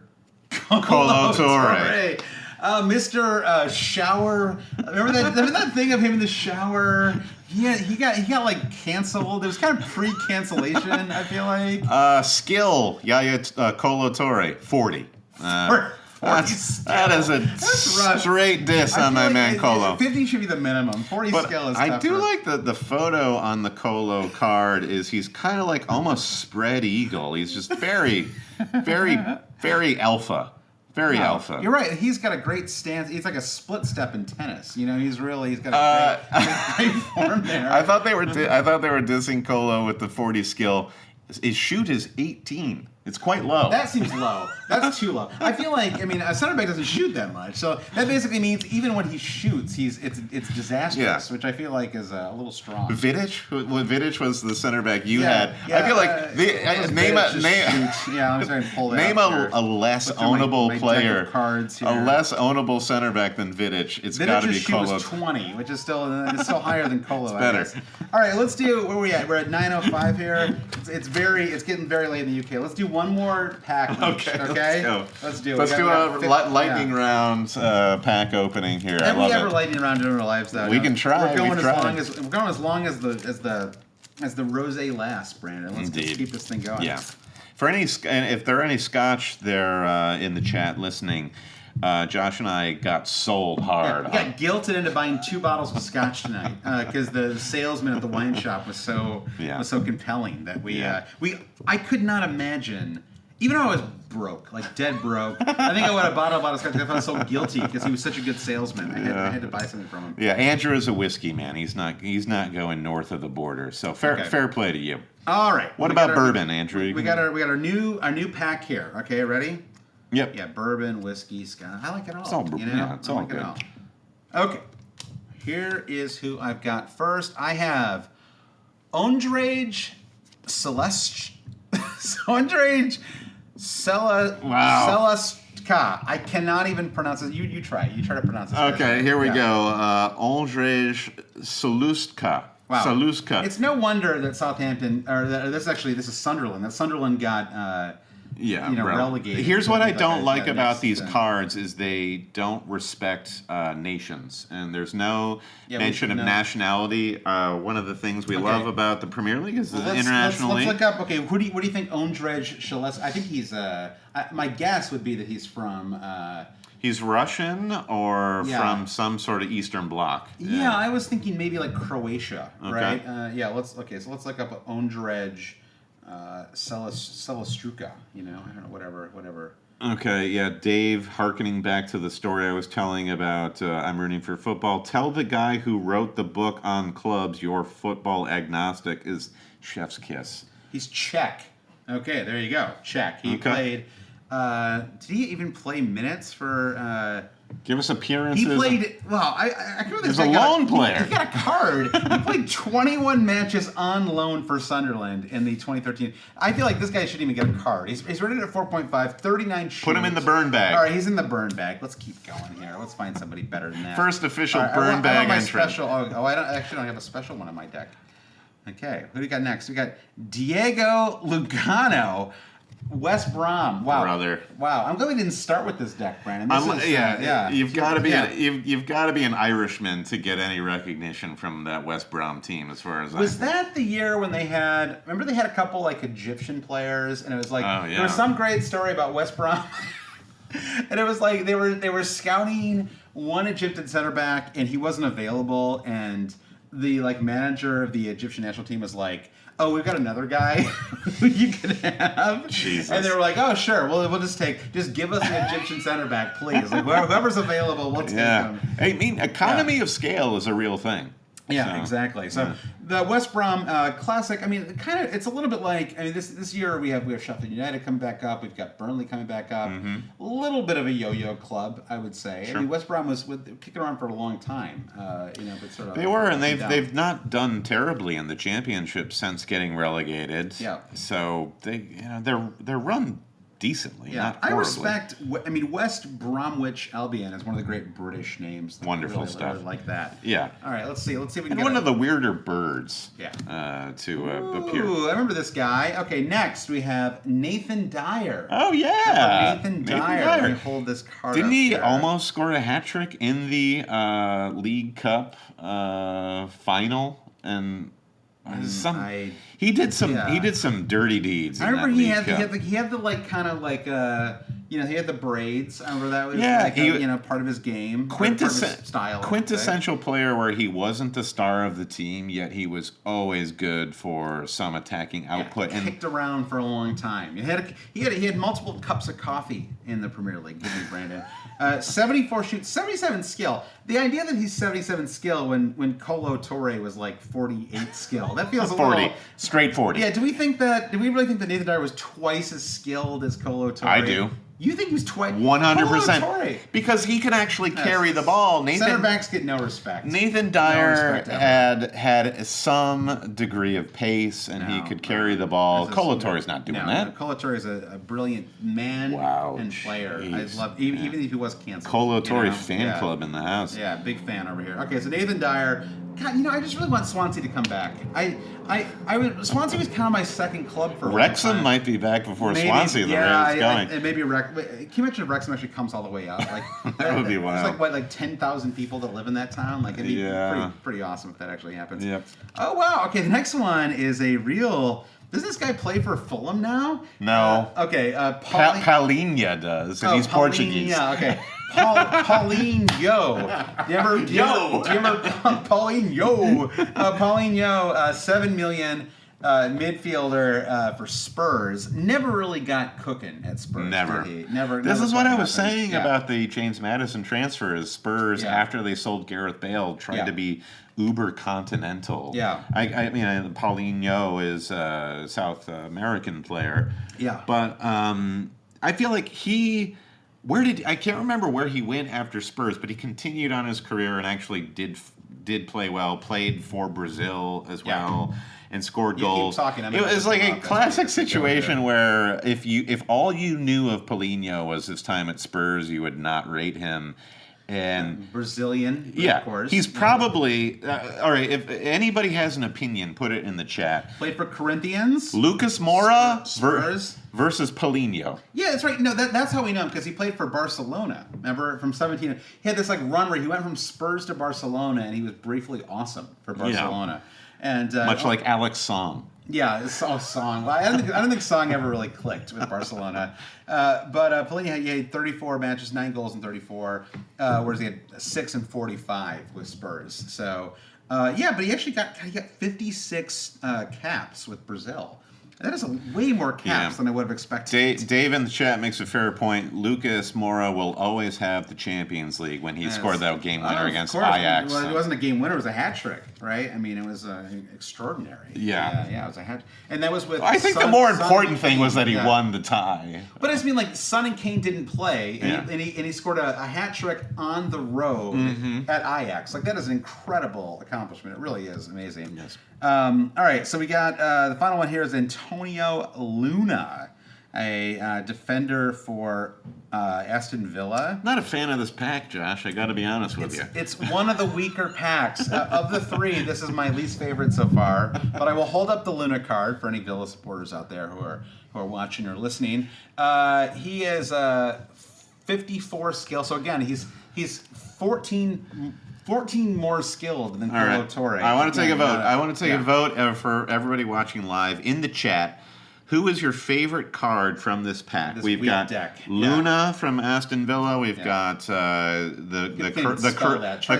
Kolo Touré. Mr. Shower. Remember that thing of him in the shower? He got like canceled. It was kind of pre-cancellation. I feel like. Skill. Kolo Touré 40. That is a straight diss on my man Kolo. 50 should be the minimum. 40 skill is tougher. I do like the photo on the Kolo card. He's kind of like almost spread eagle. He's just very, very, very alpha. Very alpha. You're right. He's got a great stance. He's like a split step in tennis. He's got a great form there. I thought they were dissing Kolo with the 40 skill. His shoot is 18. It's quite low. That seems low. That's too low. I feel like, a center back doesn't shoot that much. So that basically means even when he shoots, it's disastrous, which I feel like is a little strong. Vidic was the center back you had. I feel like name a less ownable player, a less ownable center back than Vidic. It's got to be Kolo. Was 20, which is still higher than Kolo. It's better. All right, let's do. Where are we at? We're at 9:05 here. It's getting very late in the UK. Let's do one more pack. Okay. Let's do it. Let's do a lightning round pack opening here. Have we ever lightning round in our lives though? We can try. We're going as long as the rosé lasts, Brandon. Let's keep this thing going. Yeah. If there are any Scotch there in the chat listening, Josh and I got sold hard. We got guilted into buying 2 bottles of Scotch tonight because the salesman at the wine shop was so compelling that I could not imagine. Even though I was broke, like dead broke, I think I would have bought a bottle of Scotch. I felt so guilty because he was such a good salesman. I had to buy something from him. Yeah, Andrew is a whiskey man. He's not going north of the border. So fair play to you. All right. What about bourbon, Andrew? We got our new pack here. Okay, ready? Yep. Yeah, bourbon, whiskey, Scotch. I like it all. It's all it's all good. Okay. Here is who I've got first. I have Ondrage Celeste. Ondrage Ka. I cannot even pronounce it. You try. You try to pronounce it. Okay, here we go. Ondrej Salustka. Wow. Saluska. It's no wonder that Southampton, this is Sunderland. That Sunderland got relegated. Here's what I don't like about these cards is they don't respect nations, and there's no mention of nationality. One of the things we love about the Premier League is the international league. Let's look up. Okay, what do you think Ondrej Shaleska? I think he's. My guess would be that he's from. He's Russian or from some sort of Eastern Bloc. Yeah, I was thinking maybe like Croatia, right? Let's look up Ondrej Selastruka. I don't know, whatever. Okay, yeah, Dave, hearkening back to the story I was telling about I'm rooting for football. Tell the guy who wrote the book on clubs you're football agnostic is chef's kiss. He's Czech. Okay, there you go. Czech. He played. Did he even play minutes for? Give us appearances. He played. Well, I remember this. He's a loan player. He got a card. He played 21 matches on loan for Sunderland in the 2013. I feel like this guy shouldn't even get a card. He's rated at 4.5, 39 shoots. Put him in the burn bag. All right, he's in the burn bag. Let's keep going here. Let's find somebody better than that. First official burn bag entry. I don't have a special one on my deck. Okay, who do we got next? We got Diego Lugano. West Brom. Wow. Brother. Wow. I'm glad we didn't start with this deck, Brandon. You've got to be you've got to be an Irishman to get any recognition from that West Brom team, as far as was that the year when they had? Remember they had a couple like Egyptian players, and it was like there was some great story about West Brom, and it was like they were scouting one Egyptian center back, and he wasn't available, and the manager of the Egyptian national team was like, oh, we've got another guy who you can have. Jesus. And they were like, oh, sure. Well, we'll just give us an Egyptian center back, please. Like, whoever's available, we'll take them. I mean, economy of scale is a real thing. Yeah, exactly. So the West Brom Classic, I mean, it's a little bit like, this year we have Sheffield United coming back up. We've got Burnley coming back up. A little bit of a yo-yo club, I would say. Sure. I mean, West Brom was kicking around for a long time. But sort of they were, and they've not done terribly in the championship since getting relegated. Yeah. So they're run decently. Yeah, not horribly. I respect. West Bromwich Albion is one of the great British names. Wonderful really, stuff. Really like that. Yeah. All right, let's see if we can. And get one of the weirder birds. Yeah. To appear. Ooh, I remember this guy. Okay, next we have Nathan Dyer. Oh yeah, Nathan Dyer. Let me hold this card. Didn't he here. almost score a hat trick in the League Cup final and? He did some dirty deeds. I remember he had the braids. I remember that was part of his game. Quintessential player where he wasn't the star of the team, yet he was always good for some attacking output. And kicked around for a long time. He had multiple cups of coffee in the Premier League. Give me Brandon. 74 shoots, 77 skill. The idea that he's 77 skill when Kolo Touré was like 48 skill. That feels 40. Straight 40. Yeah, do we really think that Nathan Dyer was twice as skilled as Kolo Touré? I do. You think he was 100%. Because he can actually carry the ball. Center backs get no respect. Nathan Dyer had some degree of pace, and he could carry the ball. Kolo Touré's not doing that. Kolo Touré is a brilliant man and player. Geez. I love even if he was canceled. Kolo Touré fan club in the house. Yeah, big fan over here. Okay, so Nathan Dyer. God, I just really want Swansea to come back. Swansea was kind of my second club for Wrexham might be back before Swansea. The rate it's going. And maybe Can you imagine if Wrexham actually comes all the way up? That would be wild. There's like 10,000 people that live in that town. Like it'd be pretty awesome if that actually happens. Yep. Oh wow. Okay, the next one is a real. Does this guy play for Fulham now? No. Okay. Paulinho does, and he's Portuguese. Yeah. Okay. Paulinho. Do you remember Paulinho? Paulinho, 7 million midfielder for Spurs. Never really got cooking at Spurs. Never. Never. This is what I was saying about the James Maddison transfer. Is Spurs after they sold Gareth Bale tried to be uber continental. Yeah. I mean, Paulinho is a South American player. Yeah. But I feel like I can't remember where he went after Spurs, but he continued on his career and actually did play well, played for Brazil as well. and scored You keep goals. talking, I'm It gonna was just like come a up classic and speak. situation where if all you knew of Paulinho was his time at Spurs, you would not rate him. And Brazilian, yeah, of course. he's probably all right. If anybody has an opinion, put it in the chat. Played for Corinthians. Lucas Moura Spurs. versus Paulinho. Yeah, that's right. No, that's how we know him, because he played for Barcelona. Remember, from 17. He had this like run where he went from Spurs to Barcelona, and he was briefly awesome for Barcelona. And Much like Alex Song. yeah, it's all Song. Well, I don't think Song ever really clicked with Barcelona. But Paulinho, he had 34 matches, 9 goals in 34, whereas he had 6 and 45 with Spurs. So yeah, but he actually got 56 caps with Brazil. That is way more caps than I would have expected. Dave in the chat makes a fair point. Lucas Moura will always have the Champions League when he scored that game winner against Ajax. Well, it wasn't a game winner; it was a hat trick, right? I mean, it was extraordinary. Yeah, it was a hat, and that was with. I think the more important thing was that he won the tie. But I just mean, like, Son and Kane didn't play, and, he scored a hat trick on the road at Ajax. Like, that is an incredible accomplishment. It really is amazing. Yes. All right, so we got the final one here is Antonio Luna, a defender for Aston Villa. Not a fan of this pack, Josh. I got to be honest with you. It's one of the weaker packs. Of the 3, this is my least favorite so far. But I will hold up the Luna card for any Villa supporters out there who are watching or listening. He is 54 skill. So again, he's 14 more skilled than Paulo Torre. I want to take a vote. I want to take a vote for everybody watching live in the chat. Who is your favorite card from this pack? We've got deck. Luna from Aston Villa. We've got the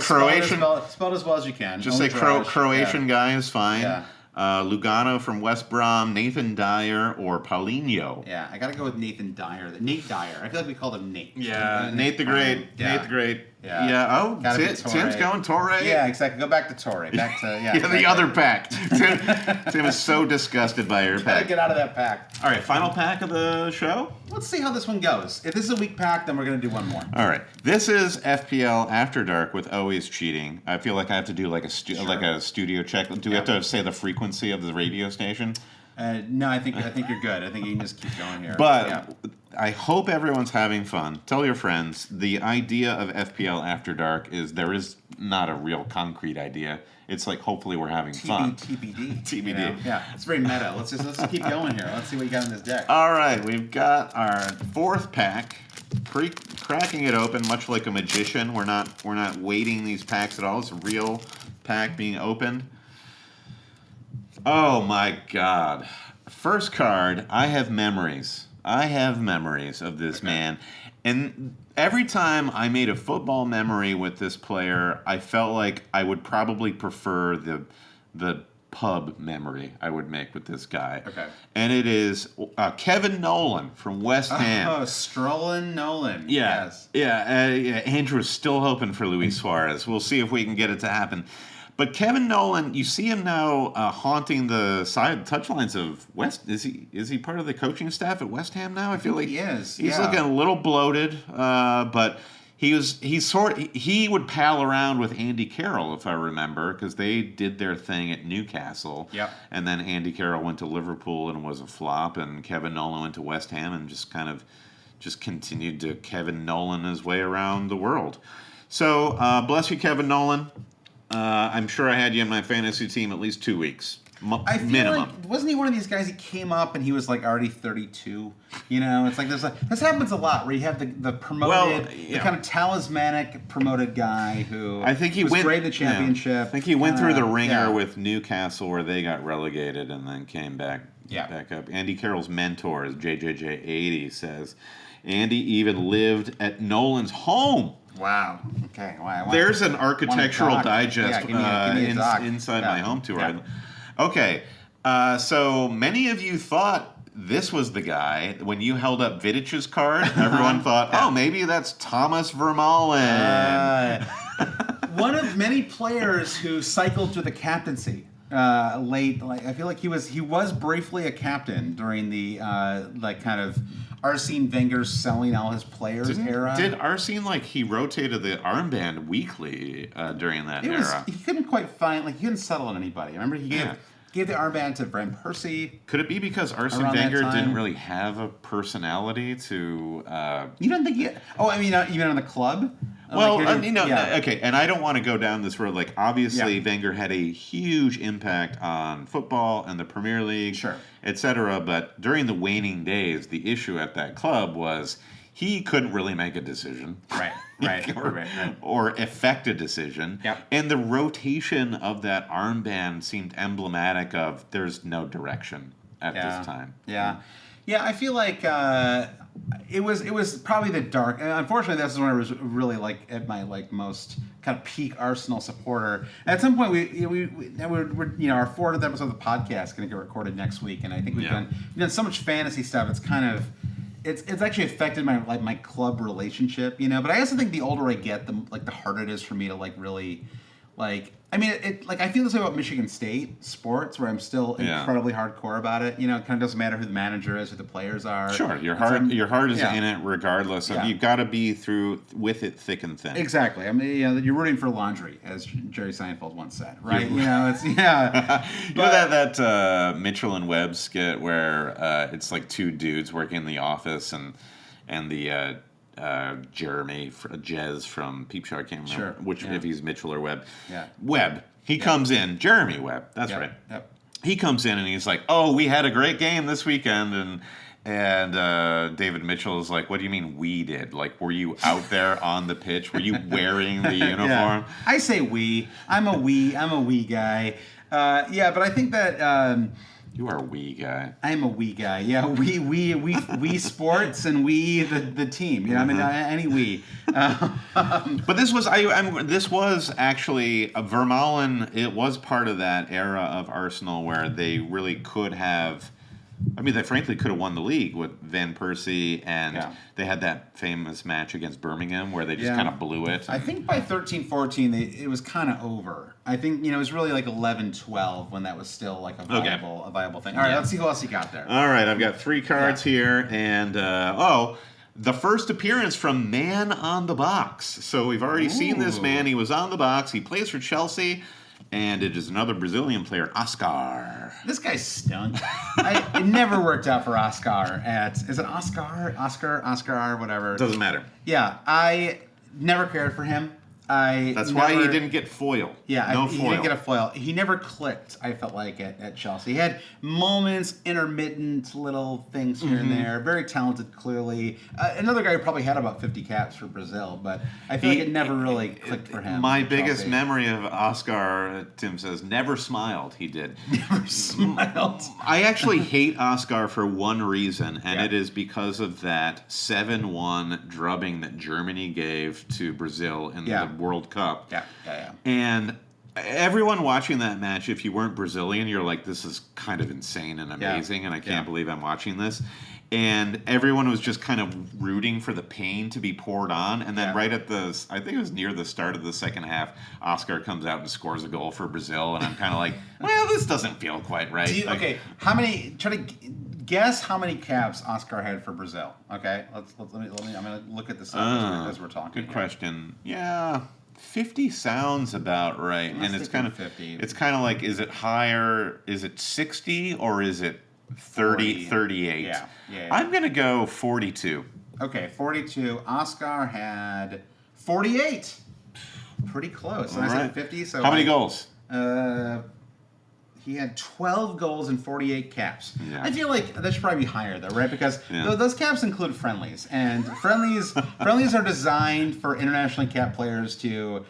Croatian. Spell it as well as you can. Just say Croatian guy is fine. Yeah. Lugano from West Brom, Nathan Dyer, or Paulinho. Yeah, I got to go with Nathan Dyer. Nate Dyer. I feel like we called him Nate. Yeah, Nate the Great. Yeah. Nate the Great. Yeah. Oh, Tim's going Torre. Yeah, exactly. Go back to Torre. Back to the other pack. Tim is so disgusted by your pack. Get out of that pack. All right, final pack of the show. Let's see how this one goes. If this is a weak pack, then we're going to do one more. All right, this is FPL After Dark with Always Cheating. I feel like I have to do like a studio check. Do we have to say the frequency of the radio station? No, I think you're good. I think you can just keep going here. But I hope everyone's having fun. Tell your friends. The idea of FPL After Dark is there is not a real concrete idea. It's like hopefully we're having fun. TBD. You know? Yeah, it's very meta. Let's just keep going here. Let's see what you got in this deck. All right, we've got our 4th pack. Cracking it open, much like a magician. We're not weighting these packs at all. It's a real pack being opened. Oh my God! First card. I have memories of this man, and every time I made a football memory with this player, I felt like I would probably prefer the pub memory I would make with this guy. Okay. And it is Kevin Nolan from West Ham. Oh, Strolling Nolan. Yeah. Yes. Yeah. Andrew's still hoping for Luis Suarez. We'll see if we can get it to happen. But Kevin Nolan, you see him now haunting the side touchlines of West. Is he part of the coaching staff at West Ham now? I feel like he is. He's looking a little bloated, but he would pal around with Andy Carroll, if I remember, because they did their thing at Newcastle. Yep. And then Andy Carroll went to Liverpool and was a flop, and Kevin Nolan went to West Ham and just continued to Kevin Nolan his way around the world. So bless you, Kevin Nolan. I'm sure I had you in my fantasy team at least 2 weeks. I feel minimum. like, wasn't he one of these guys? He came up and he was like already 32. You know, it's like this happens a lot where you have the promoted, the kind of talismanic promoted guy who I think he was went great in the championship. I think he went through the ringer with Newcastle where they got relegated and then came back up. Andy Carroll's mentor, as JJJ80 says, Andy even lived at Nolan's home. Wow. Okay. Wow. There's an architectural digest give me a inside my home tour. Yeah. Okay. So many of you thought this was the guy. When you held up Vidic's card, everyone thought, oh, maybe that's Thomas Vermaelen. One of many players who cycled through the captaincy late. Like I feel like he was briefly a captain during the kind of Arsene Wenger's selling all his players era. Did Arsene he rotated the armband weekly during that era? He couldn't quite find he couldn't settle on anybody. Remember he gave gave the armband to Van Persie. Could it be because Arsene Around that Wenger time. didn't really have a personality to... You don't think he... Oh, I mean, even on the club? Well, Like, okay, and I don't want to go down this road. Like, obviously, Yeah. Wenger had a huge impact on football and the Premier League, Sure. etc. But during the waning days, the issue at that club was he couldn't really make a decision. Right. Or effect a decision. Yep. And the rotation of that armband seemed emblematic of there's no direction at this time. Yeah. Yeah, I feel like it was probably the dark. And unfortunately, this is when I was really like at my like most kind of peak Arsenal supporter. At some point, we're our 400th episode of the podcast is going to get recorded next week, and I think we've done so much fantasy stuff. It's kind of it's actually affected my club relationship, But I also think the older I get, the harder it is for me to like really like. I mean, I feel this way about Michigan State sports, where I'm still incredibly hardcore about it. It kind of doesn't matter who the manager is, who the players are. Sure, your heart is in it regardless. You've got to be with it thick and thin. Exactly. I mean, you're rooting for laundry, as Jerry Seinfeld once said, right? It's that Mitchell and Webb skit where it's like two dudes working in the office and the Jez from Peep Show, I can't remember if he's Mitchell or Webb. Yeah. Webb. He comes in, Jeremy Webb, that's right. Yep. He comes in and he's like, "Oh, we had a great game this weekend," and David Mitchell is like, "What do you mean we did? Like, were you out there on the pitch? Were you wearing the uniform?" Yeah. I say we. I'm a we guy. But I think that you are a we guy. I'm a we guy. Yeah, we sports and we the team. I mean, any we. But this was actually Vermaelen. It was part of that era of Arsenal where they really could have. I mean, they frankly could have won the league with Van Persie, and they had that famous match against Birmingham where they just kind of blew it. I think by 13-14, it was kind of over. I think, it was really like 11-12 when that was still like a viable thing. All right, let's see who else you got there. All right, I've got 3 cards here, and, the first appearance from Man on the Box. So we've already seen this man. He was on the box. He plays for Chelsea. And it is another Brazilian player, Oscar. This guy stunk. It never worked out for Oscar is it Oscar, whatever. Doesn't matter. Yeah, I never cared for him. That's why he didn't get foil. Yeah, he didn't get a foil. He never clicked, I felt like, at Chelsea. He had moments, intermittent little things here and there. Very talented, clearly. Another guy who probably had about 50 caps for Brazil, but I feel like it never really clicked for him. My biggest memory of Oscar, Tim says, never smiled. He did. Never smiled. I actually hate Oscar for one reason, and it is because of that 7-1 drubbing that Germany gave to Brazil in the World Cup. Yeah. And everyone watching that match, if you weren't Brazilian, you're like, this is kind of insane and amazing, and I can't believe I'm watching this. And everyone was just kind of rooting for the pain to be poured on. And then right at I think it was near the start of the second half, Oscar comes out and scores a goal for Brazil. And I'm kind of like, well, this doesn't feel quite right. Try to guess how many caps Oscar had for Brazil. Okay, let me. I'm going to look at this as we're talking. Good question. Yeah. 50 sounds about right. And it's kind of 50. It's kind of like, is it higher? Is it 60 or is it 38? Yeah. I'm going to go 42. Okay, 42. Oscar had 48. Pretty close. And I said 50. So how many goals? He had 12 goals and 48 caps. Yeah. I feel like that should probably be higher, though, right? Because those caps include friendlies. And friendlies are designed for internationally capped players to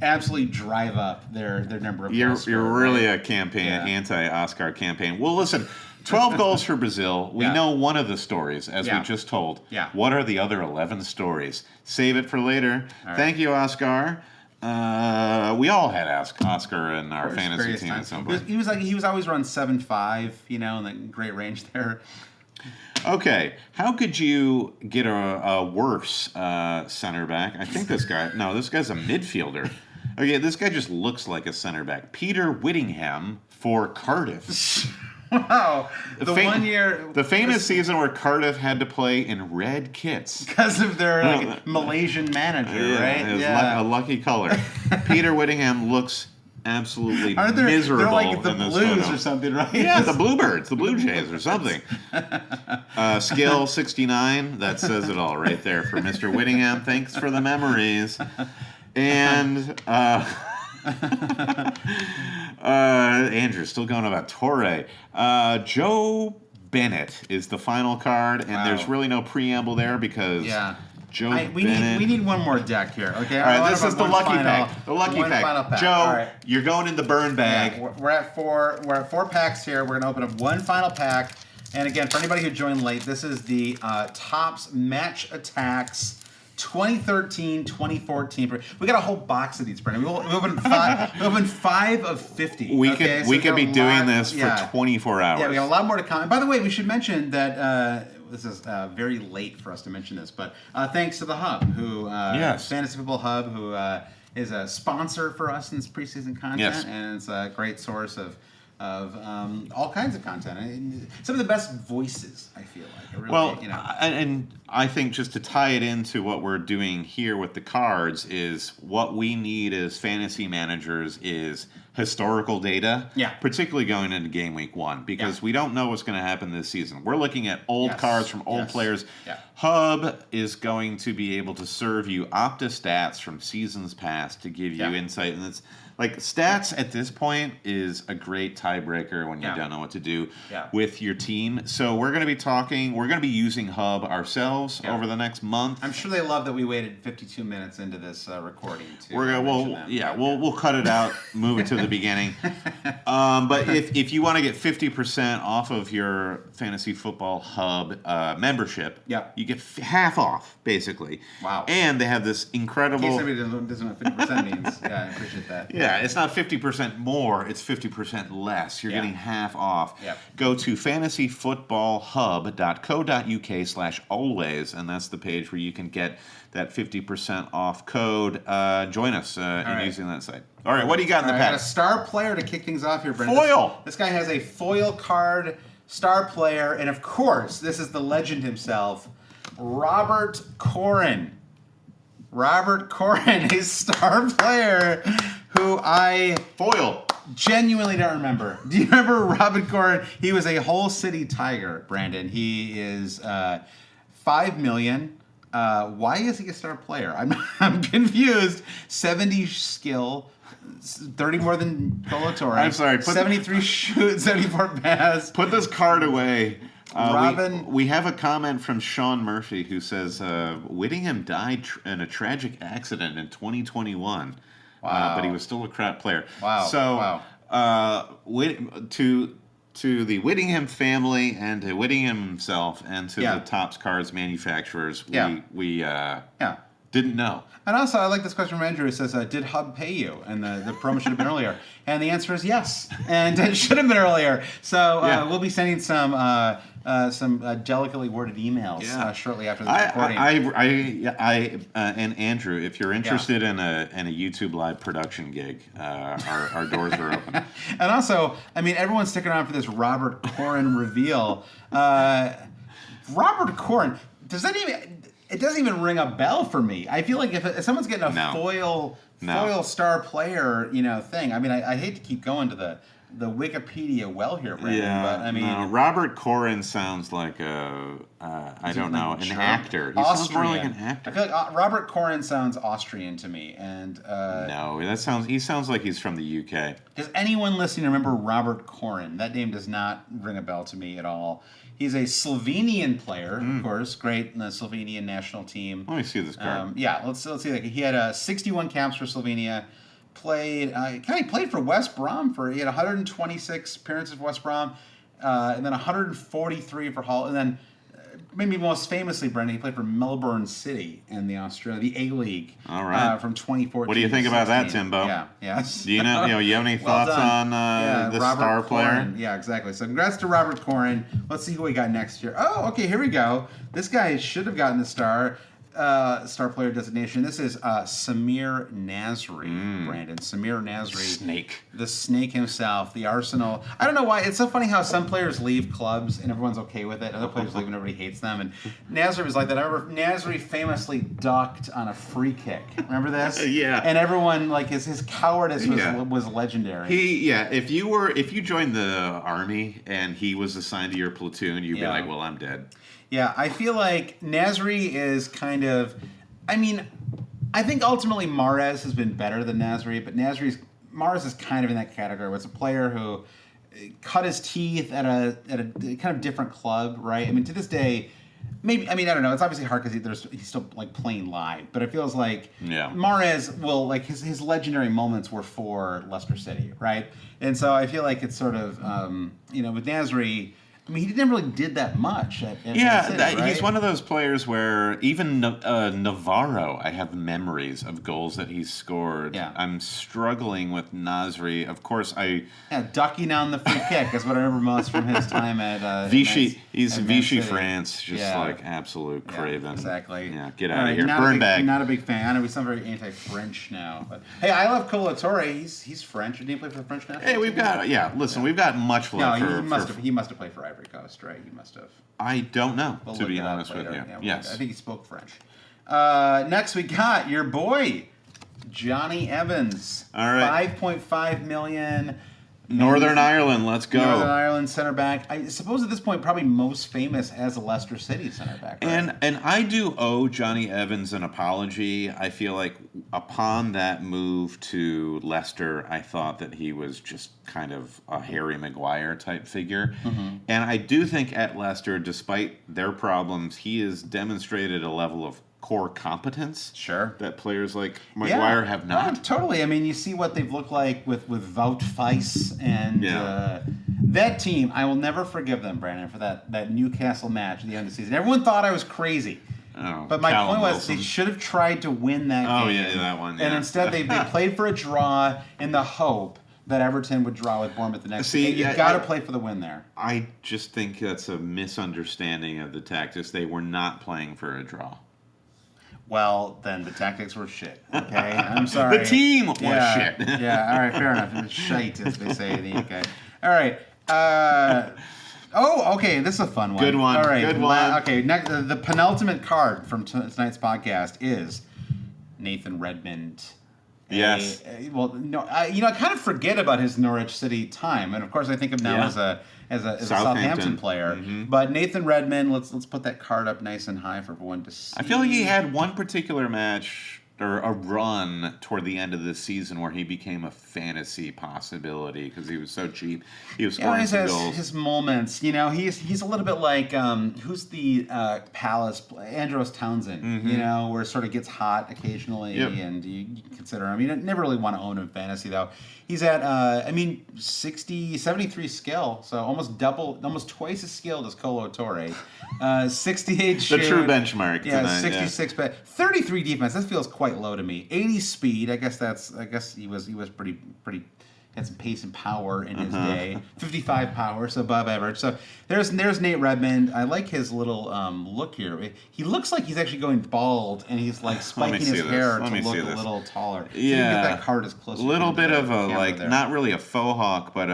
absolutely drive up their number of goals. You're really a anti-Oscar campaign. Well, listen, 12 goals for Brazil. We know one of the stories, as we just told. Yeah. What are the other 11 stories? Save it for later. Right. Thank you, Oscar. We all had Oscar in our fantasy team at some point. He was always run 7-5, in that great range there. Okay, how could you get a worse center back? I think this guy's a midfielder. Okay, this guy just looks like a center back. Peter Whittingham for Cardiff. Wow. The famous season where Cardiff had to play in red kits. Because of their Malaysian manager, right? A lucky color. Peter Whittingham looks absolutely Aren't there, miserable they're like the in this Blues photo. or something, right? Yeah, the Bluebirds, the Blue Jays or something. Scale 69, that says it all right there for Mr. Whittingham. Thanks for the memories. And Andrew's still going about Torre. Joe Bennett is the final card, and there's really no preamble there because Joe we need one more deck here. Okay. All right, this is the lucky pack. The lucky pack. Joe, you're going in the burn bag. Yeah, we're at 4. We're at 4 packs here. We're gonna open up one final pack. And again, for anybody who joined late, this is the Topps Match Attacks 2013-2014. We got a whole box of these, Brendan. We opened 5. We opened 5 of 50. We could be doing this for 24 hours. Yeah, we got a lot more to come. And by the way, we should mention that this is very late for us to mention this, but thanks to the Hub, who Fantasy Football Hub, who is a sponsor for us in this preseason content, and it's a great source of all kinds of content. And some of the best voices, I feel like. Really, and I think just to tie it into what we're doing here with the cards is what we need as fantasy managers is historical data, particularly going into game week 1, because we don't know what's going to happen this season. We're looking at old cards from old players. Hub is going to be able to serve you Opta stats from seasons past to give you insight, and it's like stats at this point is a great tiebreaker when you don't know what to do with your team. So we're going to be using Hub ourselves over the next month. I'm sure they love that we waited 52 minutes into this recording to we'll cut it out, move it to the beginning. But if you want to get 50% off of your Fantasy Football Hub membership, you get half off basically. Wow! And they have this incredible. In case somebody doesn't know what 50% means, I appreciate that. Yeah, it's not 50% more; it's 50% less. You're getting half off. Go to fantasyfootballhub.co.uk/always, and that's the page where you can get that 50% off code. Join us in using that site. All right, what do you got in the pack? I got a star player to kick things off here, Brendan. Foil! This guy has a foil card, star player, and of course, this is the legend himself, Robert Corrin. Robert Corrin, a star player who I genuinely don't remember. Do you remember Robert Corrin? He was a whole city Tiger, Brandon. He is $5 million. Why is he a star player? I'm confused. 70 skill, 30 more than Colo Torre. I'm sorry. 73 shoot, 74 pass. Put this card away. Robin. We have a comment from Sean Murphy who says Whittingham died in a tragic accident in 2021. Wow. But he was still a crap player. Wow. So to the Whittingham family and to Whittingham himself and to the Topps Cards manufacturers, we didn't know. And also, I like this question from Andrew. It says, did Hub pay you? And the promo should have been earlier. And the answer is yes. And it should have been earlier. So we'll be sending some delicately worded emails shortly after the recording. And Andrew, if you're interested in a YouTube live production gig, our doors are open. And also, I mean, everyone's sticking around for this Robert Corrin reveal. Robert Corrin, it doesn't even ring a bell for me. I feel like if someone's getting a foil star player, thing. I mean, I hate to keep going to the Wikipedia well here, Brandon, but I mean, Robert Corrin sounds like an actor. He sounds more like an actor. I feel like Robert Corrin sounds Austrian to me, and he sounds like he's from the UK. Does anyone listening remember Robert Corrin? That name does not ring a bell to me at all. He's a Slovenian player, of course, great in the Slovenian national team. Let me see this card. Let's see. He had 61 caps for Slovenia. Played for West Brom. He had 126 appearances for West Brom, and then 143 for Hull, and then maybe most famously, Brendan, he played for Melbourne City in the A-League. All right. From 2014. What do you think about that, Timbo? Yeah. Yes. Do you know? You have any thoughts on this star player? Corrin. Yeah, exactly. So congrats to Robert Corrin. Let's see who we got next year. Oh, okay. Here we go. This guy should have gotten the star. star player designation. This is Samir Nasri, Brandon. Samir Nasri. Snake. The snake himself, the Arsenal. I don't know why. It's so funny how some players leave clubs and everyone's okay with it. Other players leave and everybody hates them. And Nasri was like that. I remember Nasri famously ducked on a free kick. Remember this? Yeah. And everyone, like, his cowardice was legendary. If you joined the army and he was assigned to your platoon, you'd be like, well, I'm dead. Yeah, I feel like Nasri is kind of... I mean, I think ultimately Mahrez has been better than Nasri, but Mahrez is kind of in that category where it's a player who cut his teeth at a kind of different club, right? I mean, to this day, maybe... I mean, I don't know. It's obviously hard because he's still, like, playing live, but it feels like Mahrez will... Like, his legendary moments were for Leicester City, right? And so I feel like it's sort of... with Nasri... I mean, he never really did that much at City, right? He's one of those players where even Navarro, I have memories of goals that he's scored. Yeah. I'm struggling with Nasri. Of course, ducking on the free kick is what I remember most from his time at Vichy. He's at Vichy Man City. France, just like absolute craven. Exactly. Yeah, get out of here. Burn bag. Not a big fan. I know we sound very anti-French now, but hey, I love Kolo Touré. He's French. Did he play for the French national team? We've got we've got much love he must have played for Ivory Coast, right? He must have. I don't know, We'll to be look it up honest with later. you. Yeah, Yes. I think he spoke French. Next, we got your boy, Johnny Evans. All right. 5.5 million. Northern Ireland, let's go. Northern Ireland center back. I suppose at this point, probably most famous as a Leicester City center back. Right? And I do owe Johnny Evans an apology. I feel like upon that move to Leicester, I thought that he was just kind of a Harry Maguire type figure. Mm-hmm. And I do think at Leicester, despite their problems, he has demonstrated a level of core competence that players like Maguire have not. No, totally. I mean, you see what they've looked like with Wout Weiss and that team. I will never forgive them, Brandon, for that Newcastle match at the end of the season. Everyone thought I was crazy. Oh, but my point was they should have tried to win that game. Oh, yeah, that one. Yeah. And instead they played for a draw in the hope that Everton would draw with Bournemouth the next game. You've got to play for the win there. I just think that's a misunderstanding of the tactics. They were not playing for a draw. Well, then the tactics were shit. Okay, I'm sorry. The team was shit. Yeah, all right, fair enough. It was shite, as they say in the UK. All right. Okay, this is a fun one. Good one. All right. Good one. Okay, next, the penultimate card from tonight's podcast is Nathan Redmond. Yes. I kind of forget about his Norwich City time, and of course I think of now as a Southampton player. Mm-hmm. But Nathan Redmond, let's put that card up nice and high for everyone to see. I feel like he had one particular match or a run toward the end of the season where he became a fantasy possibility because he was so cheap. He was scoring some goals. His moments, he's a little bit like who's the Palace Andros Townsend, Mm-hmm. where it sort of gets hot occasionally, and you consider him. I never really want to own him in fantasy though. He's at 73 skill, so almost twice as skilled as Kolo Touré. 68 shoot. The true benchmark. Yeah, tonight, 66 bet. 33 defense. That feels quite low to me. 80 speed. I guess he was pretty had some pace and power in his day. 55 power, so above average. So there's Nate Redmond. I like his little look here. He looks like he's actually going bald, and he's like spiking his hair to look a little taller. So you can get that card as close. A little bit of a there. not really a faux hawk, but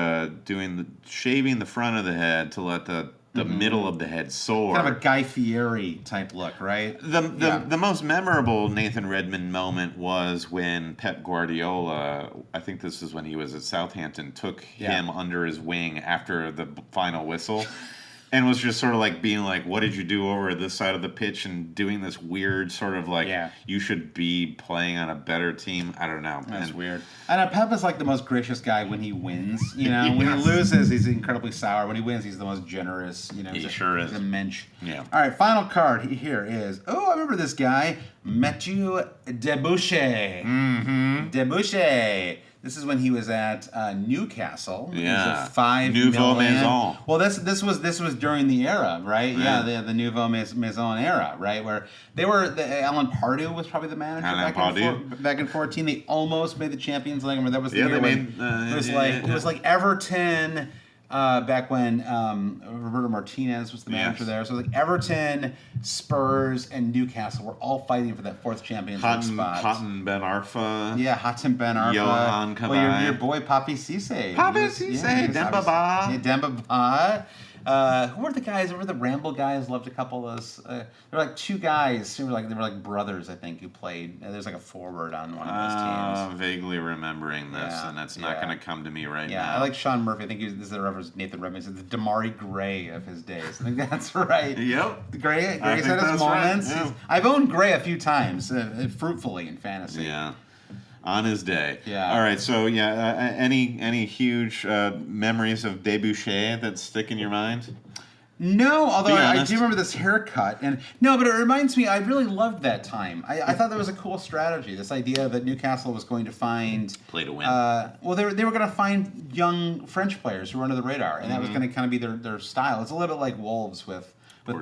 shaving the front of the head to let the middle of the head soar. Kind of a Guy Fieri type look, right? The most memorable Nathan Redmond moment was when Pep Guardiola, I think this is when he was at Southampton, took him under his wing after the final whistle. And was just sort of like being like, what did you do over this side of the pitch? And doing this weird sort of like, you should be playing on a better team. I don't know. That's weird. And Pep is like the most gracious guy when he wins. When he loses, he's incredibly sour. When he wins, he's the most generous. He sure is. He's a mensch. Yeah. All right, final card here is, I remember this guy, Mathieu Debuchy. Mm-hmm. Debuchy. This is when he was at Newcastle. Yeah. It was $5 Nouveau million. Maison. Well, this was during the era, right? Yeah, the Nouveau Maison era, right? Where they were. Alan Pardew was probably the manager back in 2014. They almost made the Champions League. I mean, that was the year when it was like Everton. back when Roberto Martinez was the manager there. So like Everton, Spurs, and Newcastle were all fighting for that fourth Champions League spot. Hatem Ben Arfa. Yeah, Hatem Ben Arfa. Johan Cabaye. Well, your boy Papi Cisse. Demba Ba. Yeah, Demba Ba. Who were the guys? Who were the Ramble guys? Loved a couple of those. There were like two guys who were like brothers, I think, who played. There's like a forward on one of those teams. Vaguely remembering this, and that's not going to come to me right now. I like Sean Murphy. I think this is a reference to Nathan Redmond. It's the Damari Gray of his days. I think that's right. Yep. Gray's had his moments. Right, yeah. I've owned Gray a few times, fruitfully in fantasy. Yeah. On his day. Yeah. All right. So any huge memories of Debuchet that stick in your mind? No, although I do remember this haircut, but it reminds me. I really loved that time. I thought that was a cool strategy. This idea that Newcastle was going to find play to win. They were going to find young French players who were under the radar, and that was going to kind of be their style. It's a little bit like Wolves with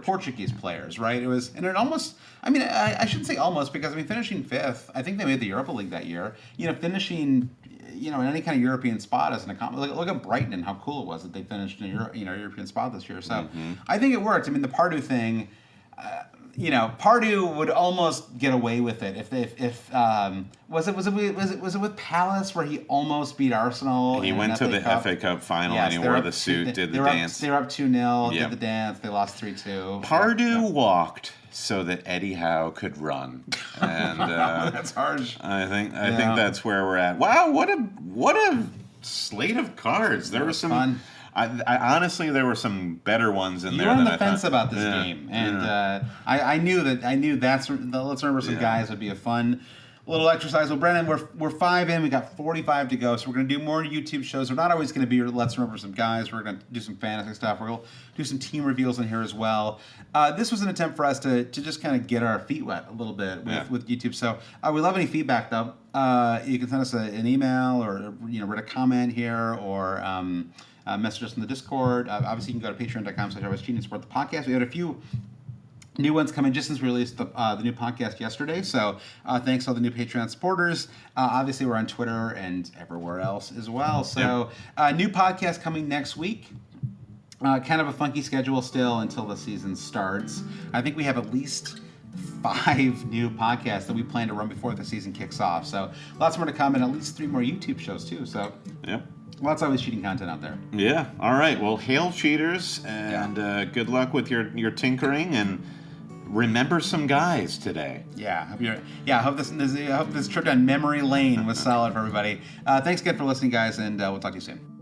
Portuguese players, right? It was, and it almost. I mean, I shouldn't say almost because finishing fifth. I think they made the Europa League that year. Finishing. In any kind of European spot as an accomplishment. Look at Brighton and how cool it was that they finished in a European spot this year. So I think it worked. I mean, the Pardew thing, Pardew would almost get away with it if was it with Palace where he almost beat Arsenal? He went to the FA Cup final and he wore the suit, did the dance. They were up 2-0, did the dance. They lost 3-2. Pardew walked so that Eddie Howe could run, and that's harsh. I think that's where we're at. Wow, what a slate of cards. There was some fun. I honestly, there were some better ones in there. You were on the fence about this game, and I knew let's remember some guys would be a fun little exercise. Well, Brennan, we're 5 in. We got 45 to go, so we're going to do more YouTube shows. We're not always going to be let's remember some guys. We're going to do some fantasy stuff. We're going to do some team reveals in here as well. This was an attempt for us to just kind of get our feet wet a little bit with YouTube. So we love any feedback though. You can send us an email or write a comment here or. Message us in the Discord. Obviously, you can go to patreon.com/RSG and support the podcast. We had a few new ones coming just since we released the new podcast yesterday. So thanks to all the new Patreon supporters. Obviously, we're on Twitter and everywhere else as well. So new podcast coming next week. Kind of a funky schedule still until the season starts. I think we have at least 5 new podcasts that we plan to run before the season kicks off. So lots more to come and at least 3 more YouTube shows too. So lots of always cheating content out there. Yeah. All right. Well, hail cheaters and good luck with your tinkering and remember some guys today. I hope this trip down memory lane was solid for everybody. Thanks again for listening, guys, and we'll talk to you soon.